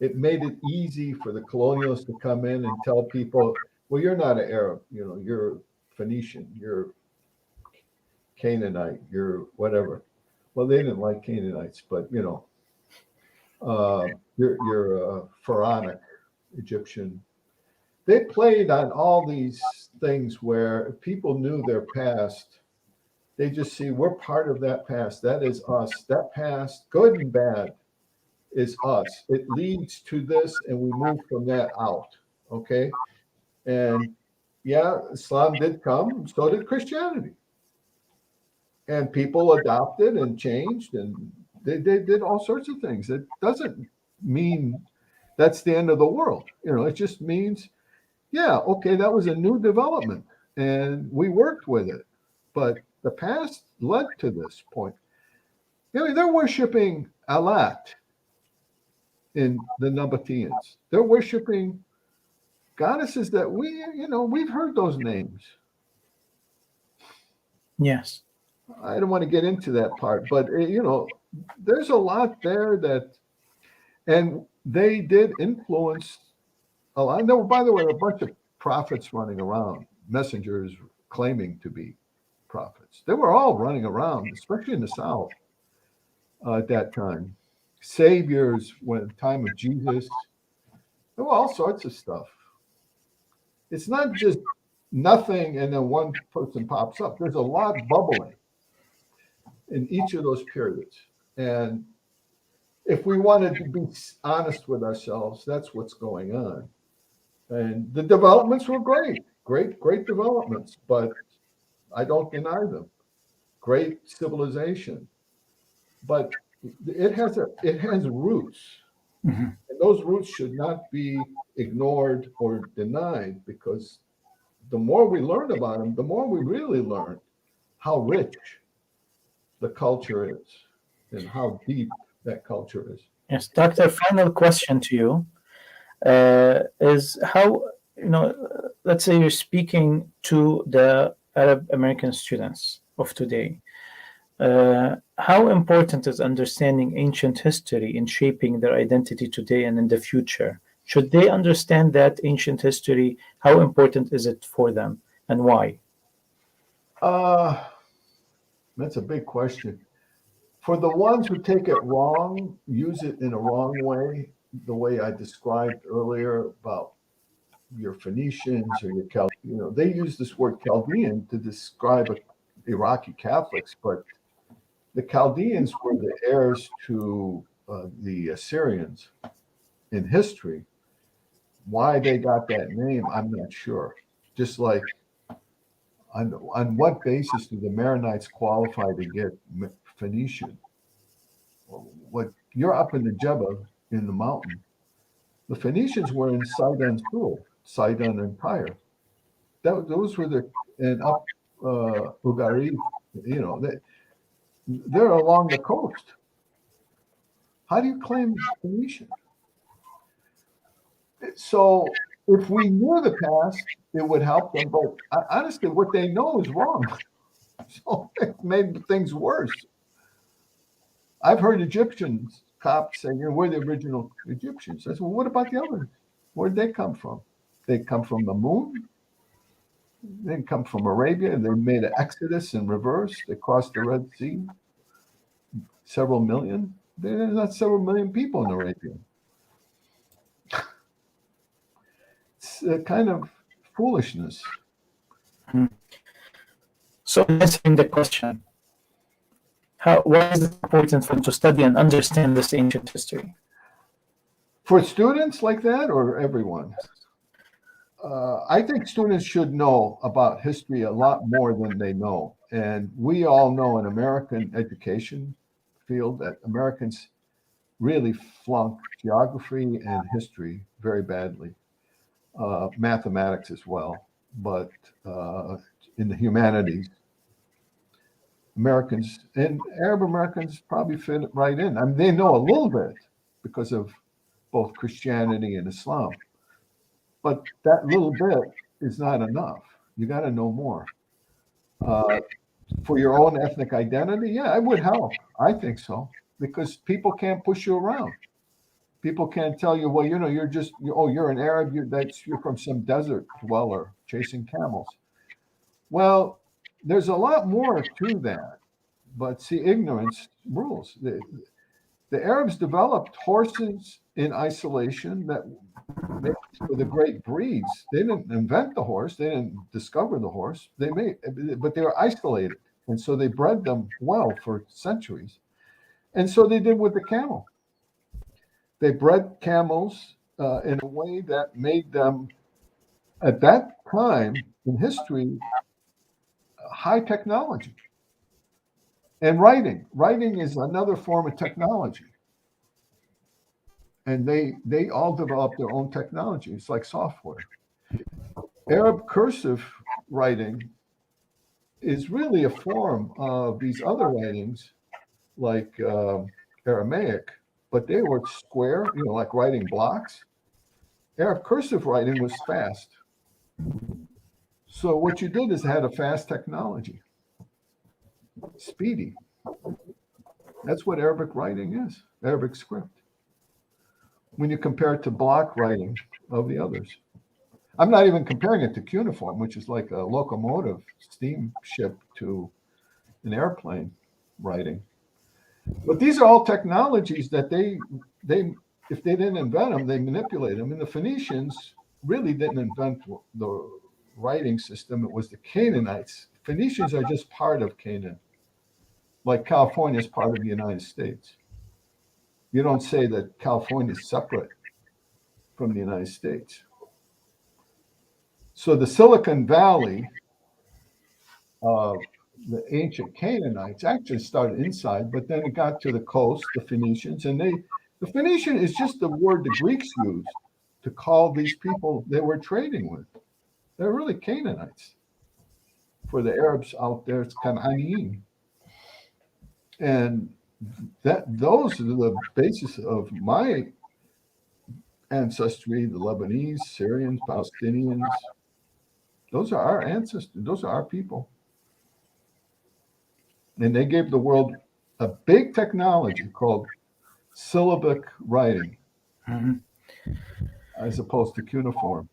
It made it easy for the colonialists to come in and tell people, well, you're not an Arab, you're Phoenician, you're Canaanite, you're whatever. Well, they didn't like Canaanites, but your pharaonic Egyptian. They played on all these things where people knew their past. They just see we're part of that past. That is us. That past, good and bad, is us. It leads to this, and we move from that out. Okay. And yeah, Islam did come, so did Christianity. And people adopted and changed, and they did all sorts of things. It doesn't mean that's the end of the world. It just means, yeah, okay, that was a new development, and we worked with it. But the past led to this point. They're worshiping Alat in the Nabateans. They're worshiping goddesses that we've heard those names. Yes. I don't want to get into that part, but there's a lot there and they did influence a lot. There were, by the way, a bunch of prophets running around, messengers claiming to be prophets. They were all running around, especially in the South at that time. Saviors, when the time of Jesus, there were all sorts of stuff. It's not just nothing and then one person pops up. There's a lot bubbling in each of those periods. And if we wanted to be honest with ourselves, that's what's going on. And the developments were great developments, but I don't deny them. Great civilization. But it has roots. Mm-hmm. And those roots should not be ignored or denied, because the more we learn about them, the more we really learn how rich the culture is and how deep that culture is. Yes, Doctor, final question to you is how, let's say you're speaking to the Arab American students of today. How important is understanding ancient history in shaping their identity today and in the future? Should they understand that ancient history? How important is it for them, and why? That's a big question. For the ones who take it wrong, use it in a wrong way, the way I described earlier about your Phoenicians or your they use this word Chaldean to describe Iraqi Catholics, but the Chaldeans were the heirs to the Assyrians in history. Why they got that name, I'm not sure. Just like on what basis do the Maronites qualify to get Phoenician? What you're up in the Jebel in the mountain. The Phoenicians were in Sidon Sul, Sidon Empire. Those were and up Ugarit, they're along the coast. How do you claim Phoenician? So if we knew the past, it would help them. But honestly, what they know is wrong. So it made things worse. I've heard Egyptians, Copts say, we're the original Egyptians. I said, well, what about the others? Where'd they come from? They come from the moon? They didn't come from Arabia. They made an exodus in reverse. They crossed the Red Sea. Several million. There's not several million people in Arabia. It's a kind of foolishness. So answering the question, why is it important for them to study and understand this ancient history? For students like that, or everyone? I think students should know about history a lot more than they know. And we all know in American education field that Americans really flunk geography and history very badly. Mathematics as well, but in the humanities, Americans and Arab Americans probably fit right in. I mean, they know a little bit because of both Christianity and Islam, but that little bit is not enough. You got to know more. For your own ethnic identity, yeah, it would help. I think so, because people can't push you around. People can't tell you, well, you're an Arab, you're from some desert dweller chasing camels. Well, there's a lot more to that, but see, ignorance rules. the Arabs developed horses in isolation that made for the great breeds. They didn't invent the horse. They didn't discover the horse. But they were isolated. And so they bred them well for centuries. And so they did with the camel. They bred camels in a way that made them, at that time in history, high technology. And writing is another form of technology. And they all developed their own technology. It's like software. Arab cursive writing is really a form of these other writings, like Aramaic, but they were square, like writing blocks. Arab cursive writing was fast. So what you did is had a fast technology, speedy. That's what Arabic writing is, Arabic script. When you compare it to block writing of the others. I'm not even comparing it to cuneiform, which is like a locomotive steamship to an airplane writing. But these are all technologies that they if they didn't invent them, they manipulate them. And the Phoenicians really didn't invent the writing system. It was the Canaanites. Phoenicians are just part of Canaan, like California is part of the United States. You don't say that California is separate from the United States. So the Silicon Valley of the ancient Canaanites actually started inside, but then it got to the coast, the Phoenicians, and the Phoenician is just the word the Greeks used to call these people they were trading with. They're really Canaanites. For the Arabs out there, it's Canaan. And those are the basis of my ancestry, the Lebanese, Syrians, Palestinians. Those are our ancestors. Those are our people. And they gave the world a big technology called syllabic writing, as opposed to cuneiform.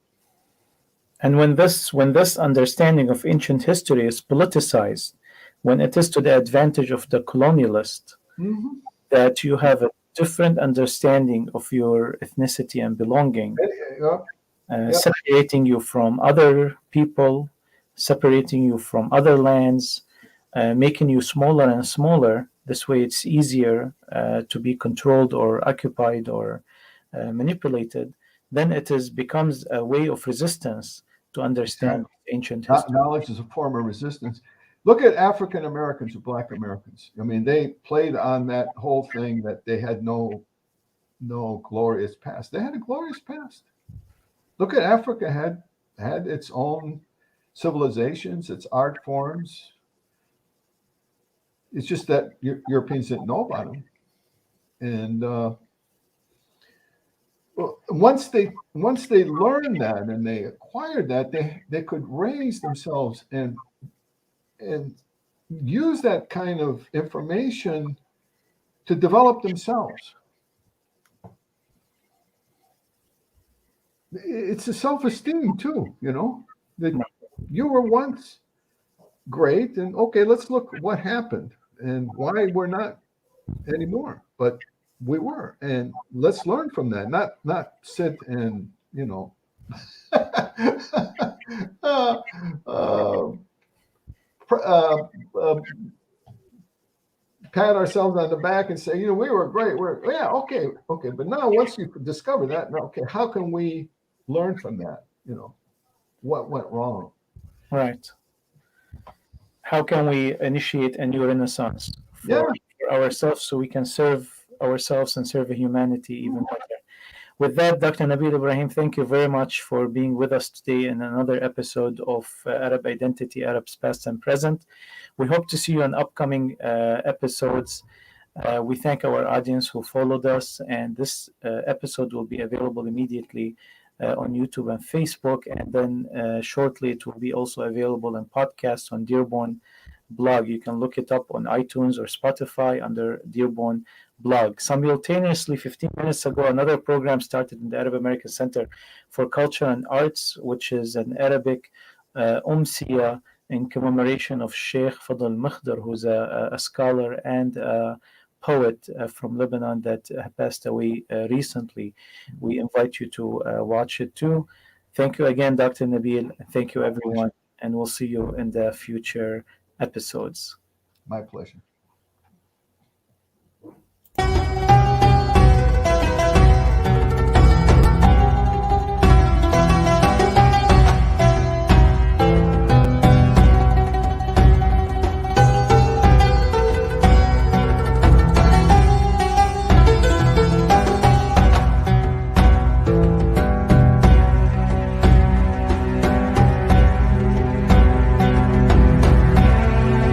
And when this understanding of ancient history is politicized, when it is to the advantage of the colonialist, that you have a different understanding of your ethnicity and belonging, separating you from other people, separating you from other lands, making you smaller and smaller. This way it's easier to be controlled or occupied or manipulated. Then it becomes a way of resistance to understand ancient history. Knowledge is a form of resistance. Look at African Americans or Black Americans. I mean, they played on that whole thing that they had no glorious past. They had a glorious past. Look at Africa had its own civilizations, its art forms. It's just that Europeans didn't know about them. And once they learned that and they acquired that, they could raise themselves and use that kind of information to develop themselves. It's a self-esteem too, that you were once great, and okay, let's look what happened and why we're not anymore, but we were, and let's learn from that. Not sit and pat ourselves on the back and say, we were great. Okay. But now once you discover that, okay, how can we learn from that? What went wrong? Right. How can we initiate a new renaissance for ourselves so we can serve ourselves and serve humanity even better? With that, Dr. Nabeel Abraham, thank you very much for being with us today in another episode of Arab Identity, Arabs Past and Present. We hope to see you in upcoming episodes. We thank our audience who followed us, and this episode will be available immediately on YouTube and Facebook, and then shortly it will be also available in podcasts on Dearborn blog. You can look it up on iTunes or Spotify under Dearborn blog. Simultaneously, 15 minutes ago, another program started in the Arab American Center for Culture and Arts, which is an Arabic umsiya in commemoration of Sheikh Fadl Mikhdar, who's a scholar and a poet from Lebanon that passed away recently. We invite you to watch it too. Thank you again, Dr. Nabeel. Thank you, My everyone, pleasure. and we'll see you in the future episodes. My pleasure.